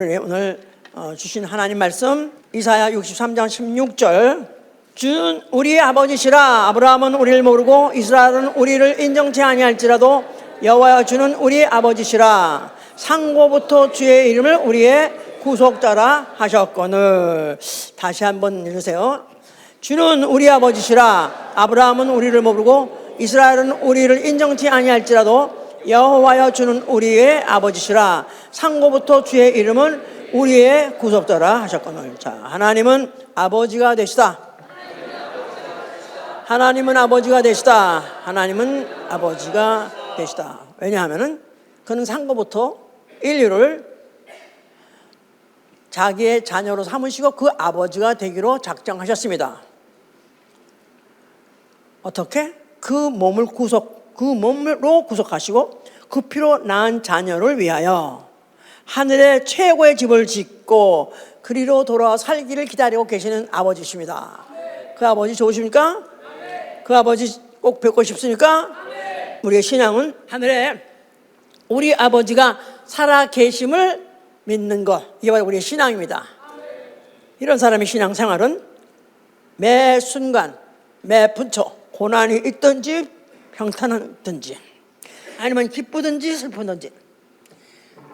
오늘 주신 하나님 말씀 이사야 63장 16절. 주는 우리의 아버지시라. 아브라함은 우리를 모르고 이스라엘은 우리를 인정치 아니할지라도 여호와여 주는 우리의 아버지시라. 상고부터 주의 이름을 우리의 구속자라 하셨거늘. 다시 한번 읽으세요. 주는 우리 아버지시라. 아브라함은 우리를 모르고 이스라엘은 우리를 인정치 아니할지라도 여호와여 주는 우리의 아버지시라. 상고부터 주의 이름은 우리의 구속자라 하셨거늘. 자, 하나님은 아버지가 되시다. 하나님은 아버지가 되시다. 하나님은 아버지가 되시다. 왜냐하면은 그는 상고부터 인류를 자기의 자녀로 삼으시고 그 아버지가 되기로 작정하셨습니다. 어떻게? 그 몸으로 구속하시고 그 피로 낳은 자녀를 위하여 하늘에 최고의 집을 짓고 그리로 돌아와 살기를 기다리고 계시는 아버지십니다. 그 아버지 좋으십니까? 그 아버지 꼭 뵙고 싶습니까? 우리의 신앙은 하늘에 우리 아버지가 살아 계심을 믿는 것, 이게 바로 우리의 신앙입니다. 이런 사람의 신앙생활은 매 순간 매 분초 고난이 있든지 평탄하든지 아니면 기쁘든지 슬프든지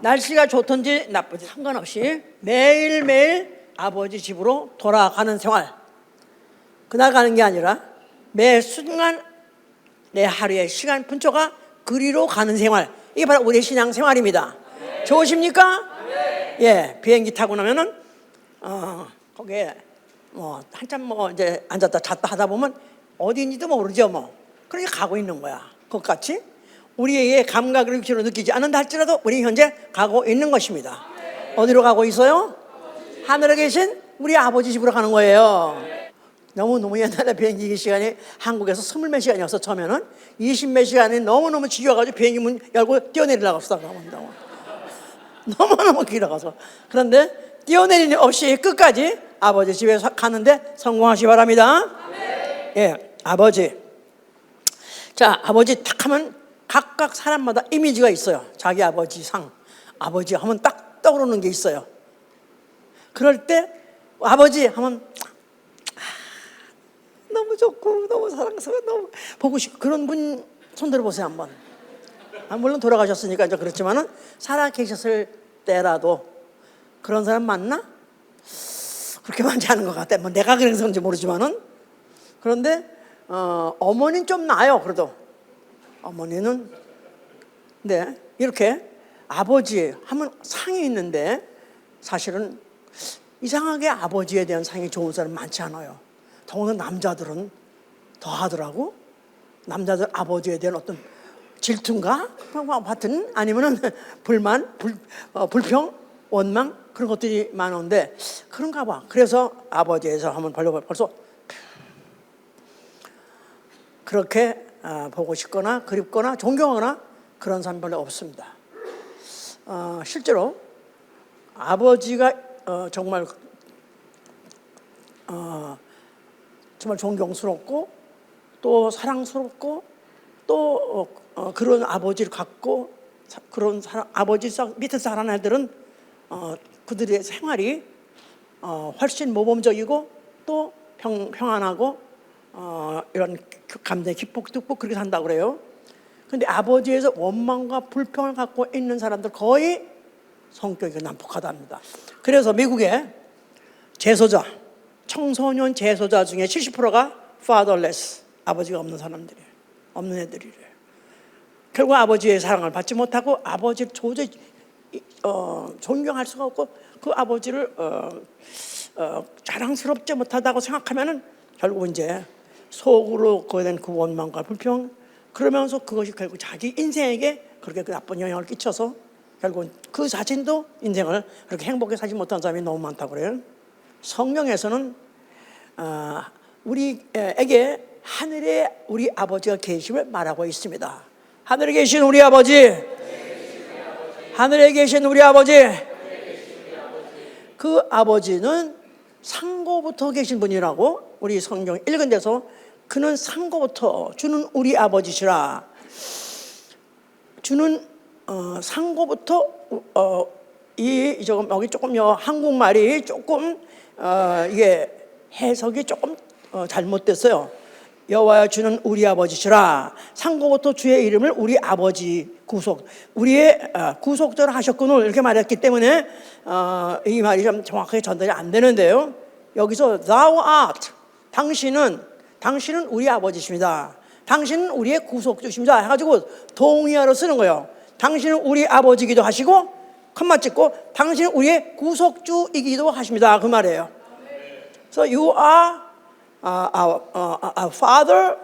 날씨가 좋든지 나쁘든지 상관없이 매일매일 아버지 집으로 돌아가는 생활. 그날 가는 게 아니라 매 순간 내 하루의 시간 분초가 그리로 가는 생활. 이게 바로 우리의 신앙생활입니다. 좋으십니까? 예, 비행기 타고 나면은 거기에 한참 이제 앉았다 잤다 하다 보면 어디인지도 모르죠 뭐. 그렇게 가고 있는 거야. 그것같이 우리의 감각을 육체로 느끼지 않는다 할지라도 우리 현재 가고 있는 것입니다. 어디로 가고 있어요? 하늘에 계신 우리 아버지 집으로 가는 거예요. 너무 옛날에 비행기 시간이 한국에서 20몇 시간이었어. 처음에는 20몇 시간이 너무너무 지겨워가지고 비행기 문 열고 뛰어내리려고 했어. 너무너무 길어가서. 그런데 뛰어내리는 없이 끝까지 아버지 집에 가는데 성공하시기 바랍니다. 예, 아버지. 자, 아버지 딱 하면 각각 사람마다 이미지가 있어요. 자기 아버지 상, 아버지 하면 딱 떠오르는 게 있어요. 그럴 때 아버지 하면 너무 좋고 너무 사랑스러워 너무 보고 싶고 그런 분 손 들어보세요 한번. 물론 돌아가셨으니까 이제 그렇지만은 살아 계셨을 때라도 그런 사람 많나? 그렇게 많지 않은 것 같아. 뭐 내가 그래서 그런지 모르지만은. 그런데 어머니는 좀 나아요. 그래도 어머니는. 네, 이렇게 아버지 하면 상이 있는데 사실은 이상하게 아버지에 대한 상이 좋은 사람 많지 않아요. 더구나 남자들은 더 하더라고. 남자들 아버지에 대한 어떤 질투인가? 하여튼 아니면은 불만, 불평, 원망 그런 것들이 많은데 그런가 봐. 그래서 아버지에서 한번 벌써 그렇게 보고 싶거나 그립거나 존경하거나 그런 사람 별로 없습니다. 실제로 아버지가 정말 존경스럽고 또 사랑스럽고 또 그런 아버지를 갖고 그런 아버지 밑에서 자란 애들은 그들의 생활이 훨씬 모범적이고 또 평안하고 이런 감정의 기폭 그렇게 산다고 그래요. 근데 아버지에서 원망과 불평을 갖고 있는 사람들 거의 성격이 난폭하답니다. 그래서 미국의 재소자, 청소년 재소자 중에 70%가 fatherless, 아버지가 없는 사람들이에요. 없는 애들이래요. 결국 아버지의 사랑을 받지 못하고 아버지를 도저히 존경할 수가 없고 그 아버지를 자랑스럽지 못하다고 생각하면은 결국 이제 속으로 거된 그 원망과 불평 그러면서 그것이 결국 자기 인생에게 그렇게 나쁜 영향을 끼쳐서 결국 그 자신도 인생을 그렇게 행복하게 살지 못한 사람이 너무 많다고 그래요. 성경에서는 우리에게 하늘에 우리 아버지가 계심을 말하고 있습니다. 하늘에 계신 우리 아버지, 하늘에 계신 우리 아버지, 그 아버지는 상고부터 계신 분이라고 우리 성경 읽은 데서 그는 상고부터 주는 우리 아버지시라. 주는 상고부터 조금 여기 조금요 한국말이 조금 이게 해석이 조금 잘못됐어요. 여호와여 주는 우리 아버지시라. 상고부터 주의 이름을 우리 아버지 우리의 구속자로 하셨군을 이렇게 말했기 때문에 이 말이 좀 정확하게 전달이 안 되는데요. 여기서 thou art, 당신은 우리 아버지십니다. 당신은 우리의 구속주십니다 해가지고 동의어로 쓰는 거예요. 당신은 우리 아버지이기도 하시고 컴마 찍고 당신은 우리의 구속주이기도 하십니다 그 말이에요. So you are our father,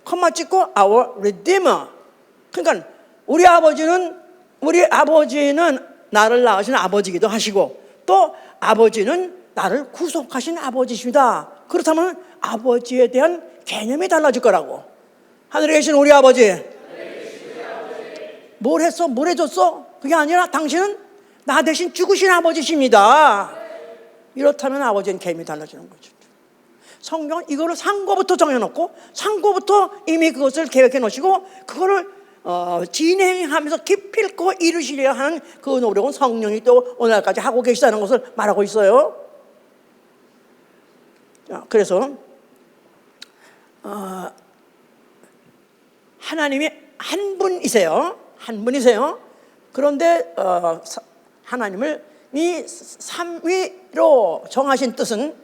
컴마 찍고 our redeemer. 그러니까 우리 아버지는 나를 낳으신 아버지이기도 하시고 또 아버지는 나를 구속하신 아버지십니다. 그렇다면 아버지에 대한 개념이 달라질 거라고. 하늘에 계신 우리 아버지, 뭘 했어? 뭘 해줬어? 그게 아니라 당신은 나 대신 죽으신 아버지십니다. 이렇다면 아버지는 개념이 달라지는 거죠. 성경은 이거를 상고부터 정해놓고 상고부터 이미 그것을 계획해 놓으시고 그거를 진행하면서 기필코 이루시려 하는 그 노력은 성령이 또 오늘까지 하고 계시다는 것을 말하고 있어요. 그래서 하나님이 한 분이세요. 그런데 하나님을 이 삼위로 정하신 뜻은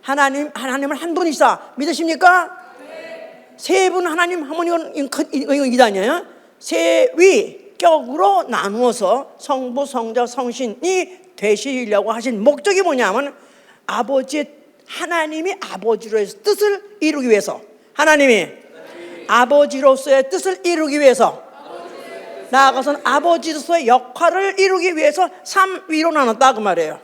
하나님은 한 분이시다 믿으십니까? 네. 세 분 하나님 하면 이게 아니에요. 세 위격으로 나누어서 성부, 성자, 성신이 되시려고 하신 목적이 뭐냐면 하나님이 아버지로 해서 뜻을 이루기 위해서 하나님이 아버지로서의 뜻을 이루기 위해서 나아가서는 아버지로서의 역할을 이루기 위해서 삼위로 나눴다 그 말이에요.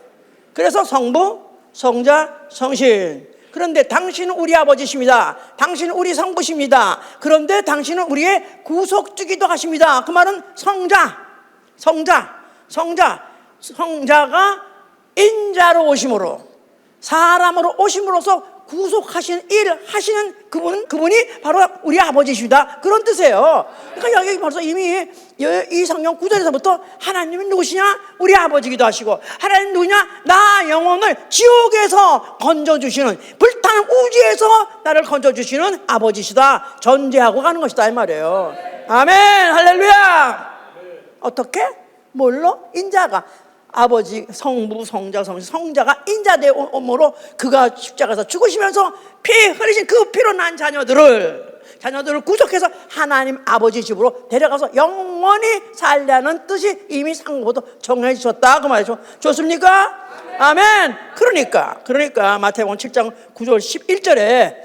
그래서 성부, 성자, 성신. 그런데 당신은 우리 아버지십니다. 당신은 우리 성부십니다. 그런데 당신은 우리의 구속주기도 하십니다. 그 말은 성자가 인자로 오심으로 사람으로 오심으로써 구속하시는 일 하시는 그분이 바로 우리 아버지십니다. 그런 뜻이에요. 그러니까 여기 벌써 이미 이 성경 9절에서부터 하나님은 누구시냐? 우리 아버지기도 하시고 하나님 누구냐? 나 영혼을 지옥에서 건져주시는 불타는 우주에서 나를 건져주시는 아버지시다 전제하고 가는 것이다 이 말이에요. 아멘 할렐루야. 어떻게? 뭘로? 인자가 아버지, 성부, 성자, 성신, 성자가 인자되므로 그가 십자가에서 죽으시면서 피 흘리신 그 피로 난 자녀들을 구속해서 하나님 아버지 집으로 데려가서 영원히 살려는 뜻이 이미 상고부터 정해 주셨다 그 말이죠. 좋습니까? 아멘. 그러니까 마태복음 7장 9절 11절에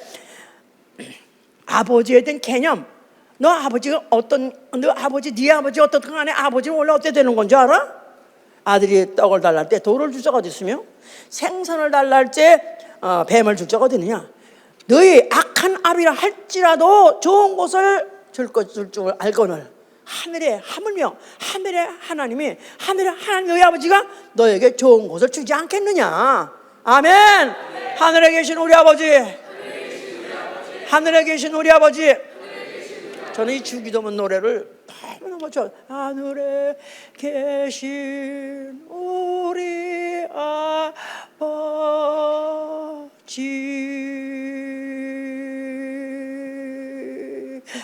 아버지에 대한 개념, 네 아버지가 어떻든 간에 아버지는 원래 어떻게 되는 건지 알아? 아들이 떡을 달랄 때 돌을 줄 자가 어디 있으며 생선을 달랄 때 뱀을 줄 자가 어디 있느냐. 너희 악한 아비라 할지라도 좋은 것을 줄 줄 알거늘 하늘의 하나님 너희 아버지가 너에게 좋은 것을 주지 않겠느냐. 아멘. 하늘에 계신 우리 아버지, 하늘에 계신 우리 아버지. 저는 이 주기도문 노래를 너무너무 좋아요. 하늘에 계신 우리 아버지.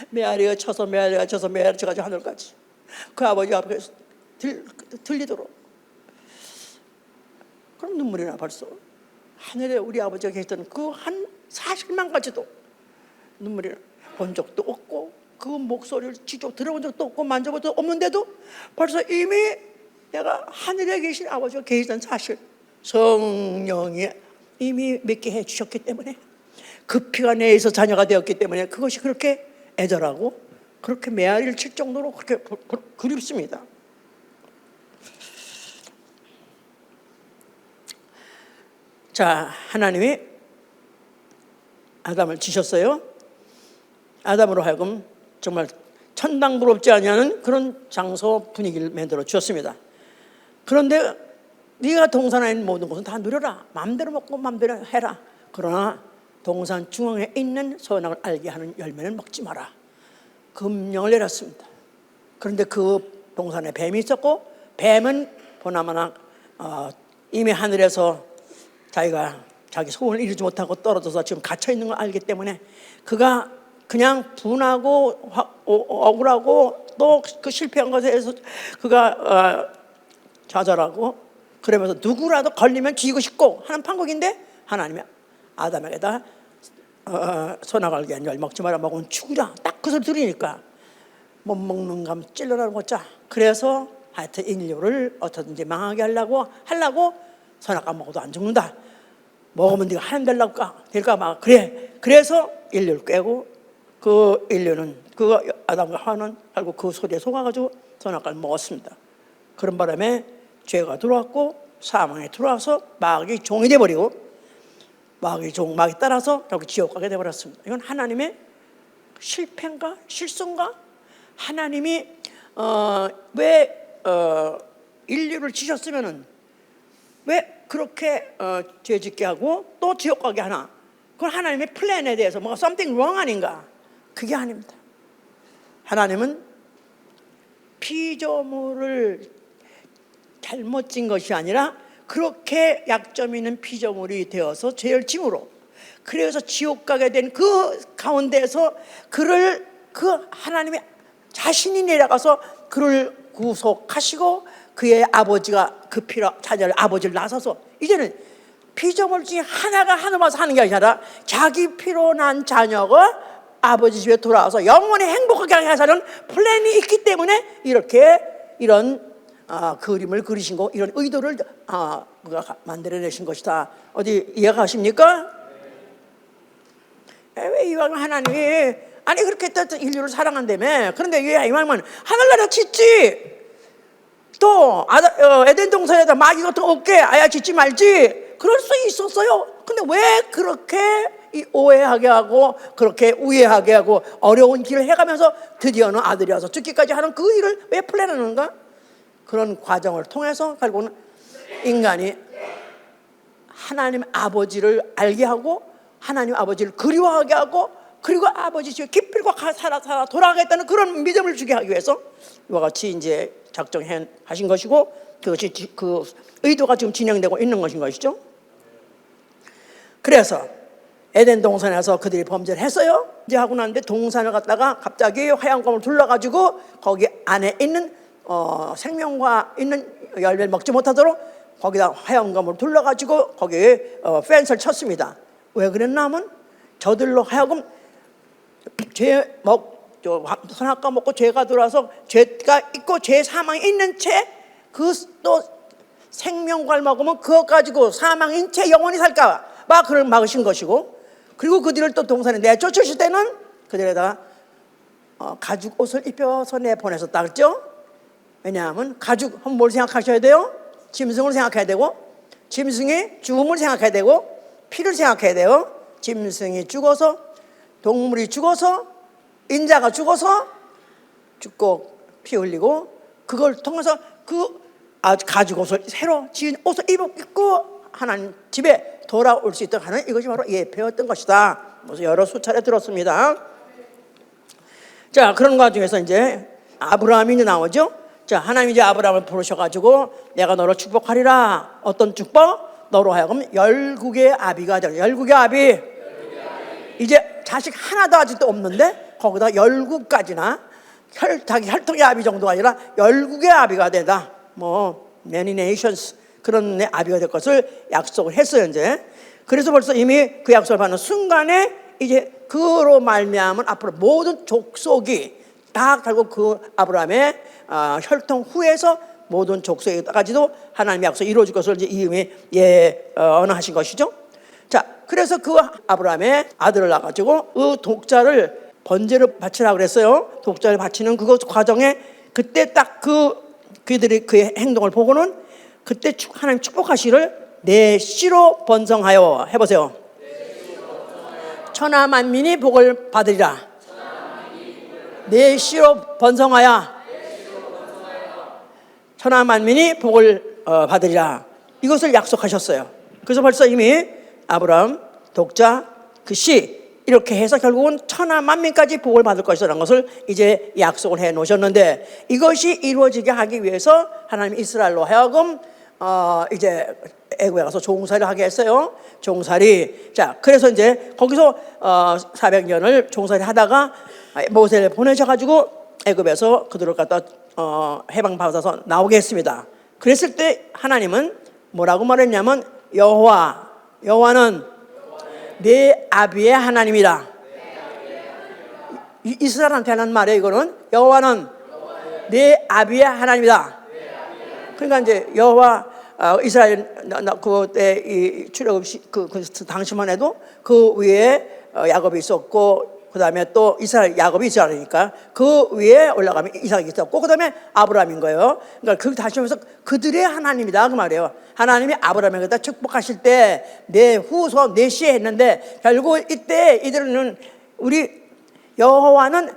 메아리가 쳐서 쳐가지고 하늘까지 그 아버지 앞에 들리도록. 그럼 눈물이 나 벌써. 하늘에 우리 아버지가 계시던 그 한 사실만 가지도 눈물이 나. 본 적도 없고 그 목소리를 직접 들어본 적도 없고 만져본 적도 없는데도 벌써 이미 내가 하늘에 계신 아버지가 계시던 사실, 성령이 이미 믿게 해주셨기 때문에 그 피가 내에서 자녀가 되었기 때문에 그것이 그렇게 애절하고 그렇게 메아리를 칠 정도로 그렇게 그립습니다. 자, 하나님이 아담을 지셨어요. 아담으로 하여금 정말 천당부럽지 아니하는 그런 장소 분위기를 만들어 주었습니다. 그런데 네가 동산 안에 있는 모든 것은 다 누려라. 마음대로 먹고 마음대로 해라. 그러나 동산 중앙에 있는 선악을 알게 하는 열매는 먹지 마라. 금령을 내렸습니다. 그런데 그 동산에 뱀이 있었고 뱀은 보나마나 이미 하늘에서 자기가 자기 소원을 이루지 못하고 떨어져서 지금 갇혀 있는 걸 알기 때문에 그가 그냥 분하고 억울하고 또 그 실패한 것에 대해서 그가 좌절하고 그러면서 누구라도 걸리면 죽이고 싶고 하는 판국인데 하나님이 아담에게다 선악을 알게 열 먹지 마라, 먹으면 죽으라. 딱 그 소리 들으니까 못 먹는 감 찔러라 먹자. 그래서 하여튼 인류를 어떻든지 망하게 하려고 선악과 먹어도 안 죽는다. 먹으면 네가 하나님 될까 막 그래. 그래서 인류를 꿰고 그 인류는 그 아담과 하와는 알고 그 소리에 속아가지고 선악과를 먹었습니다. 그런 바람에 죄가 들어왔고 사망에 들어와서 마귀의 종이 돼버리고 마귀 따라서 결국 지옥 가게 돼버렸습니다. 이건 하나님의 실패인가 실수인가? 하나님이 왜 인류를 지셨으면은 왜 그렇게 죄짓게 하고 또 지옥 가게 하나? 그건 하나님의 플랜에 대해서 뭐가 something wrong 아닌가? 그게 아닙니다. 하나님은 피조물을 잘못 진 것이 아니라 그렇게 약점 있는 피조물이 되어서 죄를 짐으로 그래서 지옥 가게 된 그 가운데서 그를 그 하나님이 자신이 내려가서 그를 구속하시고 그의 아버지가 그 피로 자녀를 아버지를 낳아서 이제는 피조물 중에 하나가 하늘만 사는 게 아니라 자기 피로 난 자녀가 아버지 집에 돌아와서 영원히 행복하게 하자는 플랜이 있기 때문에 이렇게 이런 그림을 그리신 거 이런 의도를 만들어내신 것이다. 어디 이해가 가십니까? 왜 이왕 하나님이 아니 그렇게 또 인류를 사랑한다며. 그런데 왜 이왕이면 하늘나라 짓지. 또 에덴 동산에다 마귀 같은 거 없게 아야 짓지 말지. 그럴 수 있었어요. 근데 왜 그렇게 오해하게 하고 그렇게 우회하게 하고 어려운 길을 해가면서 드디어는 아들이 와서 죽기까지 하는 그 일을 왜 플랜하는가? 그런 과정을 통해서 결국은 인간이 하나님 아버지를 알게 하고 하나님 아버지를 그리워하게 하고 그리고 아버지 집에 기필과 살아 돌아가겠다는 그런 믿음을 주게 하기 위해서 이와 같이 이제 작정해 하신 것이고 그것이 그 의도가 지금 진행되고 있는 것인 것이죠. 그래서 에덴 동산에서 그들이 범죄를 했어요. 이제 하고 났는데 동산을 갔다가 갑자기 화양검을 둘러가지고 거기 안에 있는 생명과 있는 열매를 먹지 못하도록 거기다 화양검을 둘러가지고 거기에 펜스를 쳤습니다. 왜 그랬나 하면 저들로 하여금 선악과 먹고 죄가 들어와서 죄가 있고 죄 사망이 있는 채 그 또 생명과를 먹으면 그것 가지고 사망인 채 영원히 살까 봐 그걸 막으신 것이고 그리고 그들을 또 동산에 내쫓으실 때는 그들에다가 가죽 옷을 입혀서 내보내셨다 그랬죠. 왜냐하면 가죽은 뭘 생각하셔야 돼요? 짐승을 생각해야 되고 짐승의 죽음을 생각해야 되고 피를 생각해야 돼요. 짐승이 죽어서 동물이 죽어서 인자가 죽어서 죽고 피 흘리고 그걸 통해서 그 가죽 옷을 새로 지은 옷을 입고 하나님 집에 돌아올 수 있도록 하는 이것이 바로 예표였던 것이다. 그래서 여러 수차례 들었습니다. 자, 그런 과정에서 이제 아브라함이 이제 나오죠. 자, 하나님이 이제 아브라함을 부르셔가지고 내가 너를 축복하리라. 어떤 축복? 너로 하여금 열국의 아비가 되라. 열국의 아비. 이제 자식 하나도 아직도 없는데 거기다 열국까지나 자기 혈통의 아비 정도가 아니라 열국의 아비가 되다. many nations 그런 아비가 될 것을 약속을 했어요 이제. 그래서 벌써 이미 그 약속을 받는 순간에 이제 그로 말미암은 앞으로 모든 족속이 다 결국 그 아브라함의 혈통 후에서 모든 족속에까지도 하나님의 약속이 이루어질 것을 이제 이미 언하신 것이죠. 자, 그래서 그 아브라함의 아들을 낳아가지고 그 독자를 번제를 바치라고 그랬어요. 독자를 바치는 그 과정에 그때 딱 그들이 그의 행동을 보고는 그때 하나님 축복하시기를 내 씨로 번성하여 해보세요. 천하 만민이 복을 받으리라. 내 씨로 번성하여 천하 만민이 복을 받으리라. 이것을 약속하셨어요. 그래서 벌써 이미 아브라함, 독자, 그 씨 이렇게 해서 결국은 천하 만민까지 복을 받을 것이라는 것을 이제 약속을 해 놓으셨는데 이것이 이루어지게 하기 위해서 하나님 이스라엘로 하여금 이제 애굽에 가서 종살이를 하게 했어요. 종살이. 자, 그래서 이제 거기서 400년을 종살이 하다가 모세를 보내셔가지고 애굽에서 그들을 갖다 해방받아서 나오게 했습니다. 그랬을 때 하나님은 뭐라고 말했냐면 여호와는 내 아비의 하나님이라. 이스라엘한테 하는 말이에요. 이거는 여호와는 내 아비의 하나님이다. 그러니까 이제 여호와 이스라엘 그때 이 출애굽 그 당시만 해도 그 위에 야곱이 있었고, 그 다음에 또 이스라엘 야곱이 이스라엘이니까 그 위에 올라가면 이삭이 있었고, 그 다음에 아브라함인 거예요. 그러니까 그 다시 하면서 그들의 하나님이다 그 말이에요. 하나님이 아브라함에게 축복하실 때 내 후손 내 씨에 했는데, 결국 이때 이들은 우리 여호와는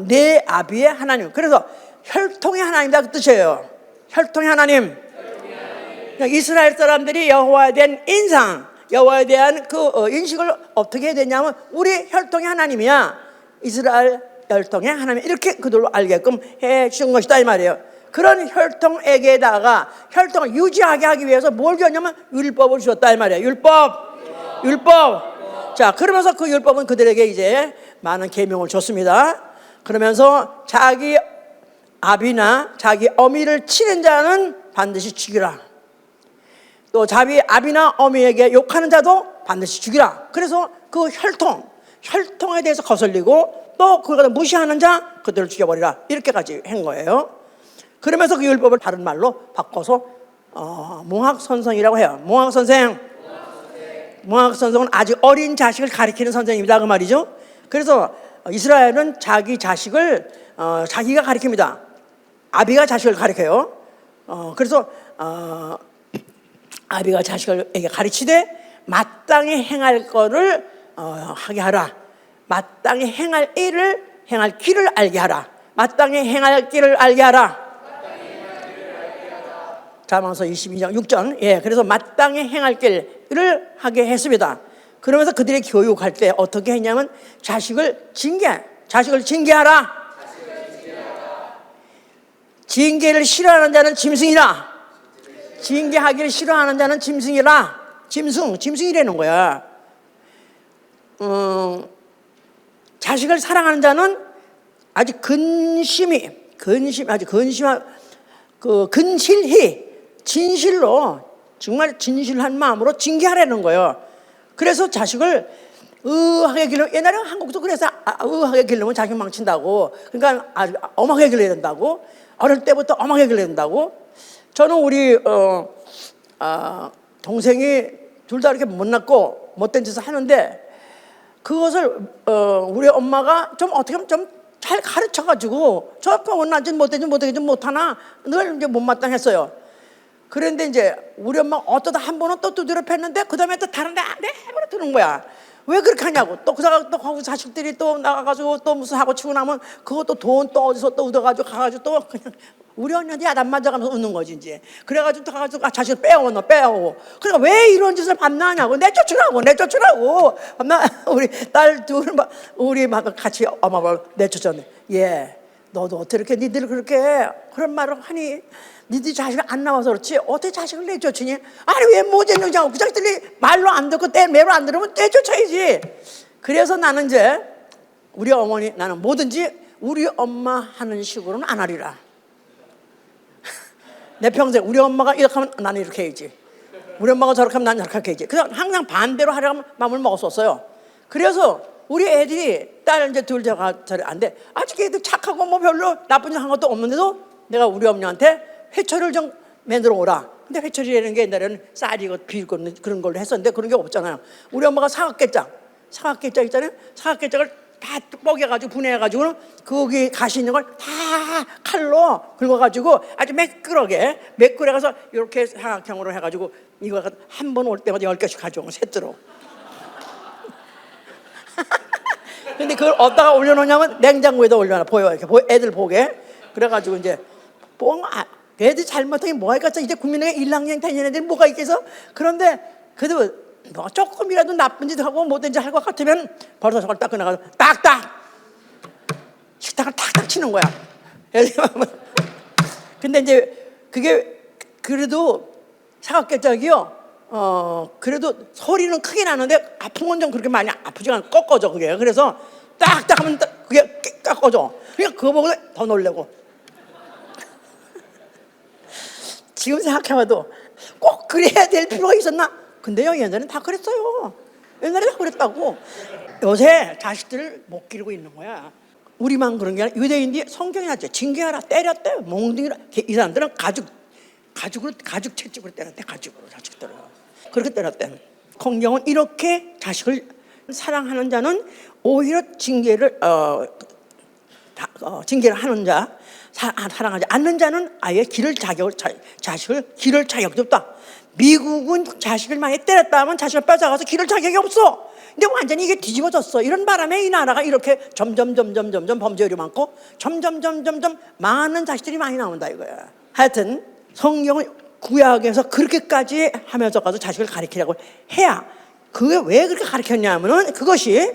내 아비의 하나님. 그래서 혈통의 하나님이다 그 뜻이에요. 혈통의 하나님. 이스라엘 사람들이 여호와에 대한 인상, 여호와에 대한 그 인식을 어떻게 해야 되냐면 우리 혈통의 하나님이야. 이스라엘 혈통의 하나님, 이렇게 그들로 알게끔 해 주신 것이다 이 말이에요. 그런 혈통에게다가 혈통을 유지하게 하기 위해서 뭘 줬냐면 율법을 주었다 이 말이에요. 율법. 자, 그러면서 그 율법은 그들에게 이제 많은 계명을 줬습니다. 그러면서 자기 아비나 자기 어미를 치는 자는 반드시 죽이라. 또 자기 아비나 어미에게 욕하는 자도 반드시 죽이라. 그래서 그 혈통에 대해서 거슬리고 또 그걸 무시하는 자 그들을 죽여버리라. 이렇게까지 한 거예요. 그러면서 그 율법을 다른 말로 바꿔서 몽학선생이라고 해요. 몽학선생은 아직 어린 자식을 가리키는 선생입니다 그 말이죠. 그래서 이스라엘은 자기 자식을 자기가 가리킵니다. 아비가 자식을 가리켜요. 그래서 아비가 자식에게 가르치되 마땅히 행할 거를 하게 하라. 마땅히 행할 일을 행할 길을 알게 하라. 마땅히 행할 길을 알게 하라. 잠언서 22장 6절. 예, 그래서 마땅히 행할 길을 하게 했습니다. 그러면서 그들이 교육할 때 어떻게 했냐면 자식을 징계하라. 징계를 싫어하는 자는 짐승이라. 징계하기를 싫어하는 자는 짐승이라. 짐승이라는 거야. 자식을 사랑하는 자는 아주 근실히 진실로, 정말 진실한 마음으로 징계하라는 거예요. 그래서 자식을 의하게 기르면, 옛날에 한국도 그래서 의하게 기르면 자식 망친다고, 그러니까 아주 엄하게 길러야 된다고, 어릴 때부터 엄하게 길러야 된다고. 저는 우리 동생이 둘 다 이렇게 못났고 못된 짓을 하는데, 그것을 우리 엄마가 좀 어떻게 하면 좀 잘 가르쳐가지고 저렇게 못난 짓 못하나 늘 이제 못마땅했어요. 그런데 이제 우리 엄마가 어쩌다 한 번은 또 두드려 팼는데 그 다음에 또 다른 데 내버려 두는 거야. 왜 그렇게 하냐고. 또 거기 자식들이 또 나가가지고 또 무슨 하고 치고 나면 그것도 돈 또 어디서 또 얻어가지고 가가지고 또 그냥 우리 언니한테 야단 맞아가면서 웃는 거지 이제. 그래가지고 또 가가지고 자식을 빼오고. 그러니까 왜 이런 짓을 밤낮 하냐고. 내쫓으라고. 밤낮 우리 딸 둘 우리 막 같이 엄마를 내쫓았네. 예, 너도 어떻게 이렇게 니들 그렇게 그런 말을 하니. 니들 자식이 안 나와서 그렇지 어떻게 자식을 내쫓으니? 아니 왜 모재능장하고 그 자식들이 말로 안 듣고 매로 안 들으면 내쫓아야지. 그래서 나는 이제 우리 어머니, 나는 뭐든지 우리 엄마 하는 식으로는 안 하리라. 내 평생 우리 엄마가 이렇게 하면 나는 이렇게 해야지, 우리 엄마가 저렇게 하면 나는 저렇게 해야지. 그래서 항상 반대로 하려고 마음을 먹었었어요. 그래서 우리 애들이 딸 이제 둘 다가 저리 안 돼. 아직 애들 착하고 뭐 별로 나쁜 짓 한 것도 없는데도 내가 우리 엄마한테 회초리를 좀 만들어 오라. 근데 회초리라는 게 옛날에는 쌀이고 비고 그런 걸로 했었는데 그런 게 없잖아요. 우리 엄마가 사각게장 있잖아요. 사각게장을 다 뻐겨가지고 분해해가지고 거기 가시 있는 걸 다 칼로 긁어가지고 아주 매끄러져서 이렇게 사각형으로 해가지고 이거 한 번 올 때마다 10개씩 가져오면 세트로. 근데 그걸 어디다가 올려놓냐면 냉장고에다 올려놔. 보여, 이렇게 애들 보게. 그래가지고 이제 애들 잘못하게 뭐가 있겠어. 이제 국민에게 1학년 다니는 애들이 뭐가 있겠어. 그런데 그래도 뭐 조금이라도 나쁜 짓 하고 못된 짓 할 것 같으면 벌써 저걸 딱 꺼내가지고 딱딱 식탁을 탁탁 치는 거야. 근데 이제 그게 그래도 사각개짝이요. 그래도 소리는 크게 나는데 아픈 건 좀 그렇게 많이 아프지가 않고 꺾어져 그게. 그래서 딱딱 하면 그게 꺾어져. 그러니까 그거 보고 더 놀래고. 지금 생각해봐도 꼭 그래야 될 필요가 있었나? 근데요, 옛날에는 다 그랬어요. 옛날에 다 그랬다고. 요새 자식들을 못 기르고 있는 거야. 우리만 그런 게 아니라 유대인들이 성경에 나왔죠. 징계하라, 때렸대, 몽둥이라. 이 사람들은 가죽 채찍으로 때렸대. 가죽으로 자식들을 그렇게 때렸대. 성경은 이렇게 자식을 사랑하는 자는 오히려 징계를 하는 자, 사랑하지 않는 자는 아예 자식을 기를 자격이 없다. 미국은 자식을 많이 때렸다 하면 자식을 뺏어가서 기를 자격이 없어. 근데 완전히 이게 뒤집어졌어. 이런 바람에 이 나라가 이렇게 점점 범죄율이 많고 점점 많은 자식들이 많이 나온다 이거야. 하여튼 성경은 구약에서 그렇게까지 하면서 가서 자식을 가르치라고 해야, 그게 왜 그렇게 가르쳤냐면은 그것이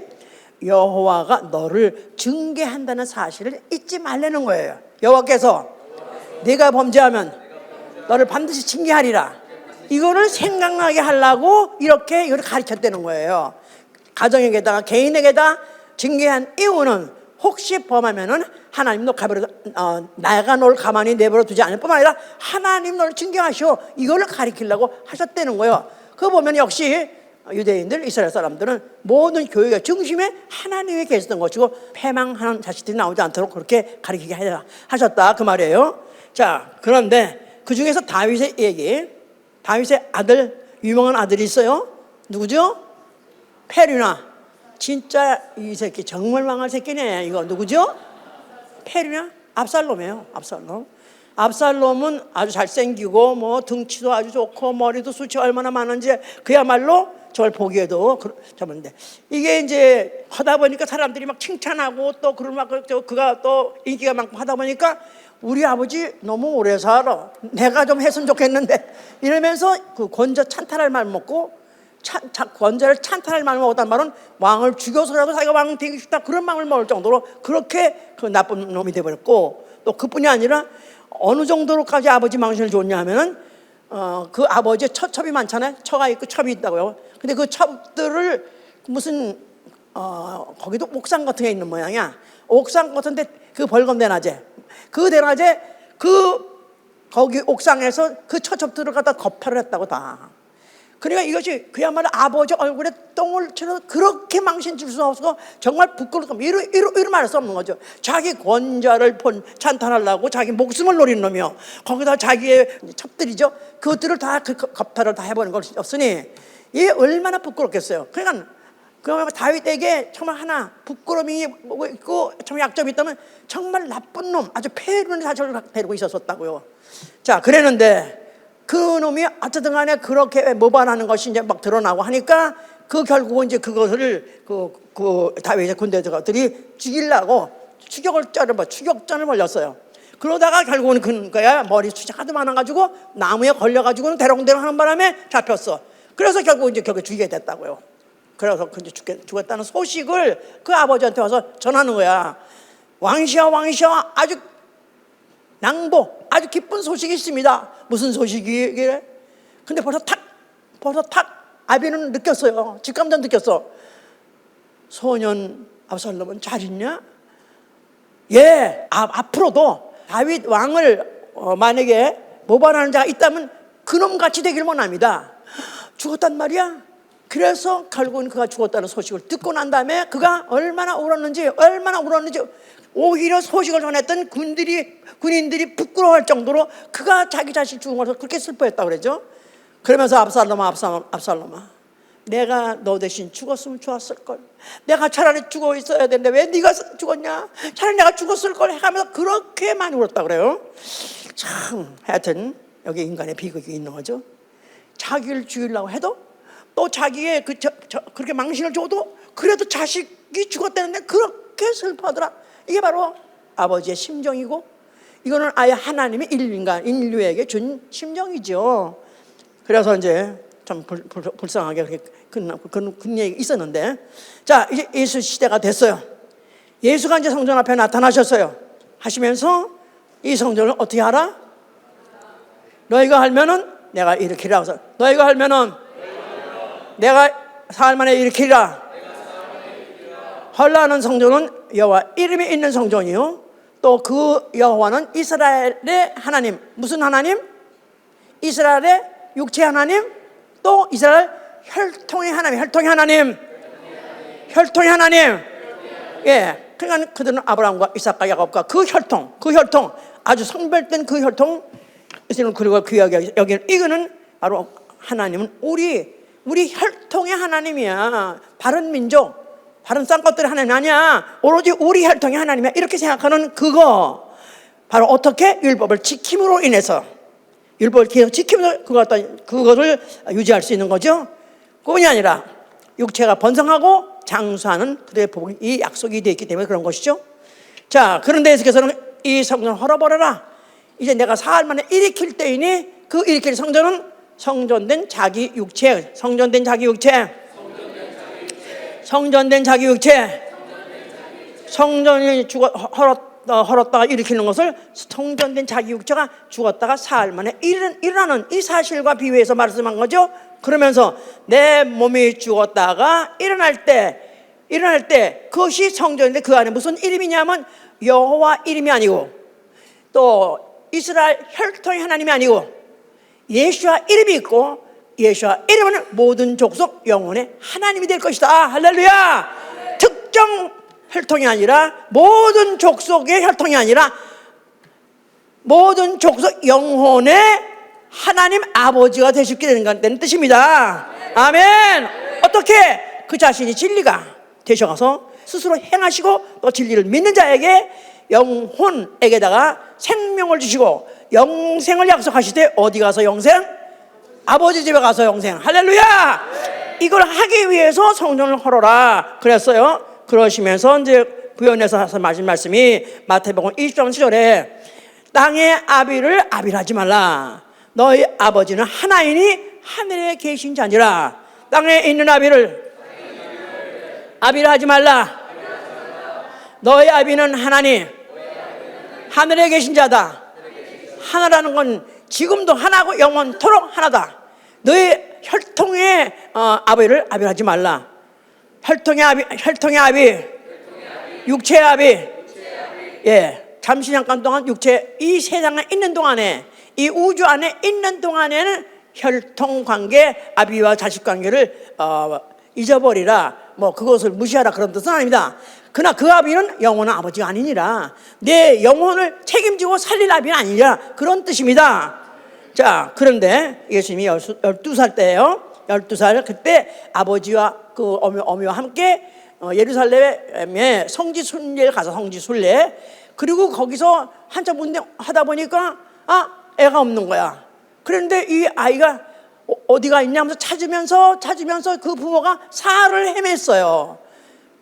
여호와가 너를 징계한다는 사실을 잊지 말라는 거예요. 여호와께서 네가 범죄하면 너를 반드시 징계하리라. 이거를 생각나게 하려고 이렇게 이걸 가르쳤다는 거예요. 가정에게다가 개인에게다 징계한 이유는 혹시 범하면은 하나님 너 나가 널 가만히 내버려 두지 않을 뿐만 아니라 하나님 너를 징계하시오. 이거를 가르치려고 하셨다는 거예요. 그거 보면 역시 유대인들, 이스라엘 사람들은 모든 교육의 중심에 하나님이 계셨던 것이고 패망하는 자식들이 나오지 않도록 그렇게 가르치게 하셨다 그 말이에요. 자, 그런데 그 중에서 다윗의 얘기, 다윗의 아들, 유명한 아들이 있어요. 누구죠? 페류나. 진짜 이 새끼 정말 망할 새끼네. 이거 누구죠? 페류나? 압살롬이에요. 압살롬은 아주 잘생기고 뭐 등치도 아주 좋고 머리도 숱이 얼마나 많은지 그야말로 저를 보기에도 저런데 이게 이제 하다 보니까 사람들이 막 칭찬하고 또 그가 또 인기가 많고 하다 보니까 우리 아버지 너무 오래 살아. 내가 좀 했으면 좋겠는데 이러면서 그 권저 찬탈할 말 먹고 권저를 찬탈할 말 먹었단 말은 왕을 죽여서라도 자기가 왕 되기 싶다 그런 마음을 먹을 정도로 그렇게 그 나쁜 놈이 돼버렸고, 또 그뿐이 아니라 어느 정도로까지 아버지 망신을 줬냐 하면은 그 아버지의 첩이 많잖아요. 처가 있고 첩이 있다고요. 근데 그 첩들을 무슨 거기도 옥상 같은 게 있는 모양이야. 옥상 같은데 그 벌금 대낮에 거기 옥상에서 그 첩들을 갖다 겁탈을 했다고 다. 그러니까 이것이 그야말로 아버지 얼굴에 똥을 쳐서 그렇게 망신 줄 수 없어서 정말 부끄럽고 이루 말할 수 없는 거죠. 자기 권좌를 찬탄하려고 자기 목숨을 노리는 놈이요. 거기다 자기의 첩들이죠. 그것들을 다 겁탈을 다 해버리는 것이었으니 이게 얼마나 부끄럽겠어요. 그러니까 다윗에게 정말 하나 부끄러움이 있고 정말 약점이 있다면 정말 나쁜 놈, 아주 폐륜의 자식을 데리고 있었다고요. 자, 그랬는데 그 놈이 어쨌든 간에 그렇게 모반하는 것이 이제 막 드러나고 하니까 그 결국은 이제 그것을 그 다윗의 군대들이 죽이려고 추격전을 벌였어요. 그러다가 결국은 그거야 머리 숱이 하도 많아가지고 나무에 걸려가지고는 대롱대롱 하는 바람에 잡혔어. 그래서 결국 이제 결국에 죽이게 됐다고요. 그래서 이제 죽었다는 소식을 그 아버지한테 와서 전하는 거야. 왕시여 아주 아주 기쁜 소식이 있습니다. 무슨 소식이래? 근데 벌써 탁 아비는 느꼈어요. 직감전 느꼈어. 소년 압살롬은 잘 있냐? 예, 앞으로도 다윗 왕을 만약에 모반하는 자가 있다면 그놈같이 되길 원합니다. 죽었단 말이야. 그래서 결국은 그가 죽었다는 소식을 듣고 난 다음에 그가 얼마나 울었는지 오히려 소식을 전했던 군인들이 부끄러워할 정도로 그가 자기 자식 죽은 것을 그렇게 슬퍼했다고 그러죠. 그러면서 압살롬아 내가 너 대신 죽었으면 좋았을걸. 내가 차라리 죽어 있어야 되는데 왜 네가 죽었냐. 차라리 내가 죽었을걸 해가면서 그렇게 많이 울었다고 그래요. 참 하여튼 여기 인간의 비극이 있는 거죠. 자기를 죽이려고 해도 또 자기의 그렇게 망신을 줘도 그래도 자식이 죽었다는데 그렇게 슬퍼하더라. 이게 바로 아버지의 심정이고 이거는 아예 하나님이 인류에게 준 심정이죠. 그래서 이제 참 불쌍하게 그런 얘기가 있었는데, 자 이제 예수 시대가 됐어요. 예수가 이제 성전 앞에 나타나셨어요. 하시면서 이 성전을 어떻게 하라? 너희가 할면은 내가 일으키리라. 너희가 할면은 내가 사흘 만에 일으키리라. 헐라는 성전은 여호와 이름이 있는 성전이요, 또 그 여호와는 이스라엘의 하나님. 무슨 하나님? 이스라엘의 육체 하나님, 또 이스라엘 혈통의 하나님. 혈통의 하나님. 혈통의 하나님. 예, 그러니까 그들은 아브라함과 이삭과 야곱과 그 혈통 아주 성별된 그 혈통. 그리고 그 여기는 이거는 바로 하나님은 우리 혈통의 하나님이야. 바른 민족, 바른 쌍것들의 하나님 아니야. 오로지 우리 혈통의 하나님이야. 이렇게 생각하는 그거 바로 어떻게? 율법을 지킴으로 인해서, 율법을 계속 지키면서 그것을 유지할 수 있는 거죠. 그뿐이 아니라 육체가 번성하고 장수하는 그들의 복이 이 약속이 되어 있기 때문에 그런 것이죠. 자, 그런데 예수께서는 이 성전을 헐어버려라. 이제 내가 사흘 만에 일으킬 때이니 그 일으킬 성전은 성전된 자기 육체. 성전된 자기 육체. 성전된 자기 육체. 성전이 헐었다가 일으키는 것을 성전된 자기 육체가 죽었다가 사흘 만에 일어나는 이 사실과 비유해서 말씀한 거죠. 그러면서 내 몸이 죽었다가 일어날 때 그것이 성전인데 그 안에 무슨 이름이냐면 여호와 이름이 아니고 또 이스라엘 혈통의 하나님이 아니고 예수와 이름이 있고, 예수와 이름은 모든 족속 영혼의 하나님이 될 것이다. 할렐루야. 특정 혈통이 아니라 모든 족속의 혈통이 아니라 모든 족속 영혼의 하나님 아버지가 되시게 되는 뜻입니다. 아멘. 어떻게? 그 자신이 진리가 되셔가서 스스로 행하시고 또 진리를 믿는 자에게 영혼에게다가 생명을 주시고 영생을 약속하시되 어디 가서 영생? 아버지 집에 가서 영생. 할렐루야. 이걸 하기 위해서 성전을 헐어라 그랬어요. 그러시면서 이제 부연해서 하신 말씀이 마태복음 20장 7절에 땅의 아비를 아비하지 말라. 너희 아버지는 하나이니 하늘에 계신 자니라. 땅에 있는 아비를 아비라 하지 말라. 너희 아비는 하나님, 하늘에 계신 자다. 하나라는 건 지금도 하나고 영원토록 하나다. 너희 혈통의 아비를 아비하지 말라. 혈통의 아비, 육체의 아비. 예, 잠시 잠깐 동안 육체, 이 세상에 있는 동안에, 이 우주 안에 있는 동안에는 혈통 관계, 아비와 자식 관계를 잊어버리라. 뭐 그것을 무시하라 그런 뜻은 아닙니다. 그러나 그 아비는 영원한 아버지가 아니니라. 내 영혼을 책임지고 살릴 아비는 아니라 그런 뜻입니다. 자, 그런데 예수님이 12살 때예요. 12살 그때 아버지와 그 어미와 함께 예루살렘에 성지순례를 가서 성지순례. 그리고 거기서 한참 하다 보니까 애가 없는 거야. 그런데 이 아이가 어디가 있냐 하면서 찾으면서 그 부모가 사흘을 헤맸어요.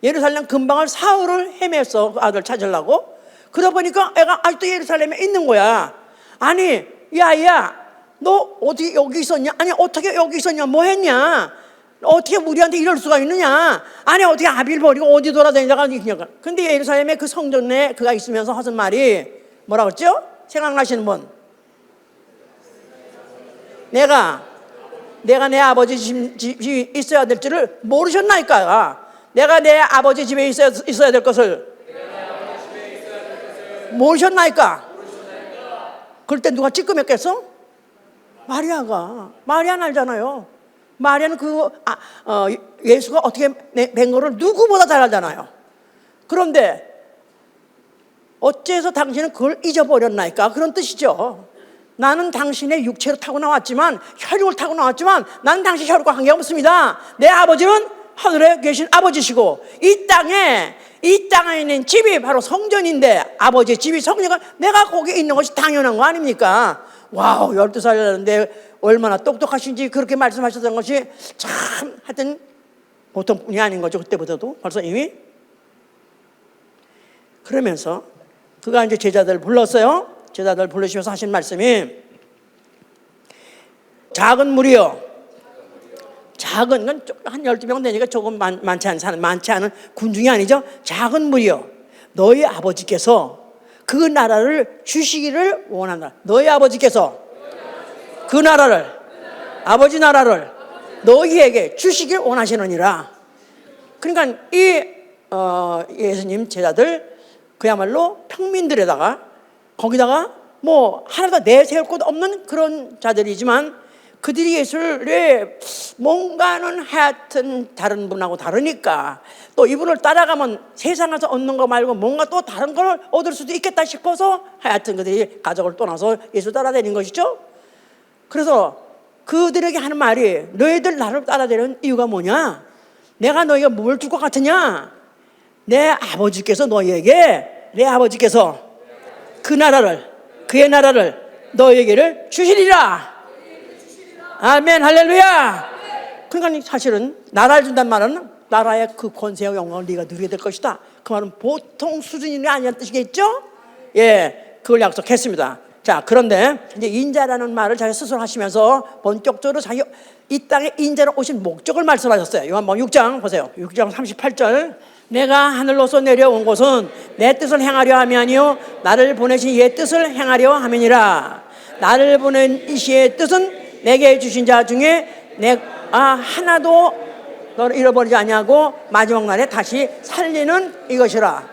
예루살렘 근방을 사흘을 헤맸어. 그 아들 찾으려고. 그러다 보니까 애가 아직도 예루살렘에 있는 거야. 아니, 야, 너 어디 여기 있었냐? 아니, 어떻게 여기 있었냐? 뭐 했냐? 어떻게 우리한테 이럴 수가 있느냐? 아니, 어떻게 아비를 버리고 어디 돌아다니다가 그냥. 근데 예루살렘에 그 성전에 그가 있으면서 하신 말이 뭐라고 했죠? 생각나시는 분? 내가 내 아버지 집이 있어야 될 줄을 모르셨나이까? 내가 내 아버지 집에 있어야 될 것을 모르셨나이까? 그럴 때 누가 찌끄맸겠어? 마리아는 알잖아요. 마리아는 예수가 어떻게 된 거를 누구보다 잘 알잖아요. 그런데 어째서 당신은 그걸 잊어버렸나이까? 그런 뜻이죠. 나는 당신의 육체로 타고 나왔지만, 혈육을 타고 나왔지만 나는 당신 혈육과 관계가 없습니다. 내 아버지는 하늘에 계신 아버지시고 이 땅에 있는 집이 바로 성전인데, 아버지의 집이 성전이니까 내가 거기에 있는 것이 당연한 거 아닙니까? 와우, 12살이라는데 얼마나 똑똑하신지 그렇게 말씀하셨던 것이 참 하여튼 보통 분이 아닌 거죠. 그때부터도 벌써 이미. 그러면서 그가 이제 제자들을 불렀어요. 제자들 부르시면서 하신 말씀이 작은 무리요. 작은 건 한 12명 되니까 조금 많지 않은 군중이 아니죠. 작은 무리요. 너희 아버지께서 그 나라를 주시기를 원한다. 너희 아버지께서 그 나라를 아버지 나라를 너희에게 주시길 원하시느니라. 그러니까 이 예수님 제자들 그야말로 평민들에다가 거기다가 뭐 하나도 내세울 것 없는 그런 자들이지만 그들이 예수를 뭔가는 하여튼 다른 분하고 다르니까 또 이분을 따라가면 세상에서 얻는 거 말고 뭔가 또 다른 걸 얻을 수도 있겠다 싶어서 하여튼 그들이 가족을 떠나서 예수 따라다니는 것이죠. 그래서 그들에게 하는 말이 너희들 나를 따라다니는 이유가 뭐냐? 내가 너희가 뭘 줄 것 같으냐? 내 아버지께서 그 나라를 그의 나라를 너희에게를 주시리라. 아멘 할렐루야. 그러니까 사실은 나라를 준다는 말은 나라의 그 권세와 영광을 네가 누리게 될 것이다. 그 말은 보통 수준이 아니란 뜻이겠죠? 예, 그걸 약속했습니다. 자, 그런데 이제 인자라는 말을 자기 스스로 하시면서 본격적으로 자기 이 땅에 인자로 오신 목적을 말씀하셨어요. 요한복음 6장 보세요. 6장 38절. 내가 하늘로서 내려온 곳은 내 뜻을 행하려 함이 아니요 나를 보내신 이의 뜻을 행하려 함이니라. 나를 보낸 이의 뜻은 내게 주신 자 중에 내가 하나도 너를 잃어버리지 아니하고 마지막 날에 다시 살리는 이것이라.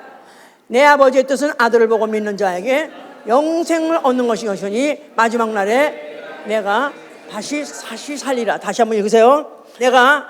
내 아버지의 뜻은 아들을 보고 믿는 자에게 영생을 얻는 것이니 마지막 날에 내가 다시 살리라. 다시 한번 읽으세요. 내가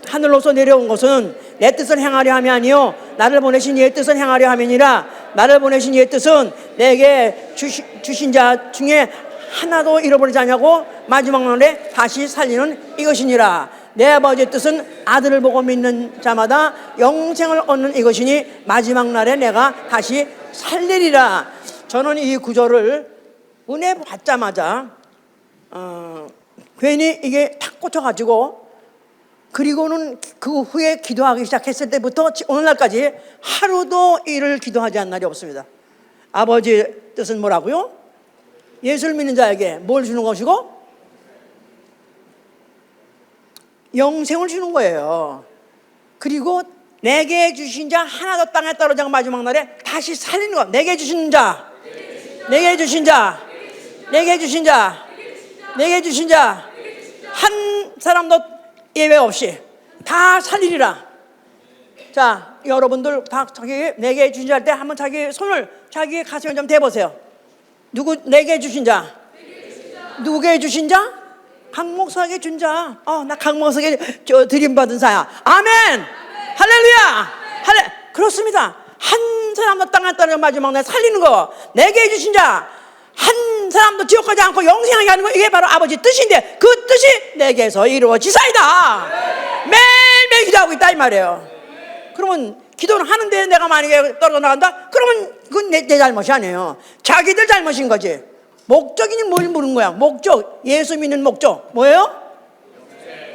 하늘로서 내려온 것은 내 뜻을 행하려 함이 아니요 나를 보내신 이의 뜻을 행하려 함이니라. 나를 보내신 이의 뜻은 내게 주신 자 중에 하나도 잃어버리지 않냐고 마지막 날에 다시 살리는 이것이니라. 내 아버지의 뜻은 아들을 보고 믿는 자마다 영생을 얻는 이것이니 마지막 날에 내가 다시 살리리라. 저는 이 구절을 은혜 받자마자 괜히 이게 탁 꽂혀가지고 그리고는 그 후에 기도하기 시작했을 때부터 오늘날까지 하루도 이를 기도하지 않은 날이 없습니다. 아버지의 뜻은 뭐라고요? 예수를 믿는 자에게 뭘 주는 것이고? 영생을 주는 거예요. 그리고 내게 주신 자 하나도 땅에 떨어져 마지막 날에 다시 살리는 것. 내게 주신 자 한 사람도 예외 없이 다 살리리라. 자, 여러분들 다 자기 내게 주신 자 할 때 한번 자기 손을 자기 가슴에 좀 대보세요. 누구 내게 주신 자? 누구에게 주신 자? 강 목사에게 준 자. 나 강 목사에게 드림 받은 자야. 아멘. 할렐루야. 그렇습니다. 한 사람도 땅에 떨어져 마지막 날 살리는 거. 내게 주신 자 한 사람도 지옥 가지 않고 영생하게 하는 거, 이게 바로 아버지 뜻인데 그 뜻이 내게서 이루어지사이다. 매일매일 기도하고 있다 이 말이에요. 그러면 기도는 하는데 내가 만약에 떨어져 나간다? 그러면 그건 내 잘못이 아니에요. 자기들 잘못인 거지. 목적이 뭘 물은 거야? 목적, 예수 믿는 목적 뭐예요?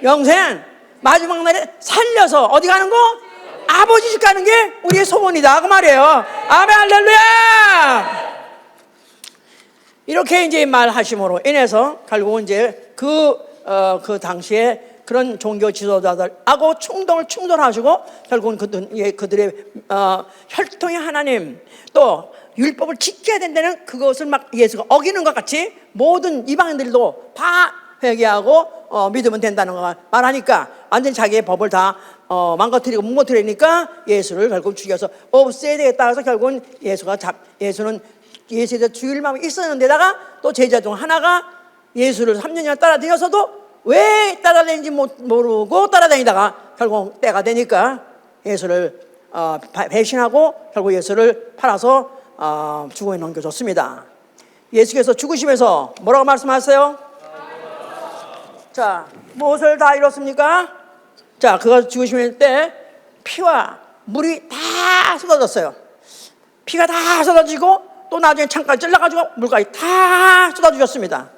영생. 마지막 날에 살려서 어디 가는 거? 아버지 집 가는 게 우리의 소원이다 그 말이에요. 아멘 할렐루야. 이렇게 이제 말하심으로 인해서 결국은 이제 그 당시에 그런 종교 지도자들하고 충돌하시고 결국은 그들의 혈통의 하나님 또 율법을 지켜야 된다는 그것을 막 예수가 어기는 것 같이 모든 이방인들도 다 회개하고 믿으면 된다는 거 말하니까 완전히 자기의 법을 다 망가뜨리고 무너뜨리니까 예수를 결국 죽여서 없애야 되겠다 해서 결국은 예수는 예수에 대해 죽일 마음이 있었는데다가 또 제자 중 하나가 예수를 3년이나 따라다녔어도 왜 따라다니는지 모르고 따라다니다가 결국 때가 되니까 예수를 배신하고 결국 예수를 팔아서 죽음에 넘겨줬습니다. 예수께서 죽으시면서 뭐라고 말씀하세요? 자, 무엇을 다 이뤘습니까? 자, 그가 죽으시면 때 피와 물이 다 쏟아졌어요. 피가 다 쏟아지고 또 나중에 창까지 찔러가지고 물까지 다 쏟아주셨습니다.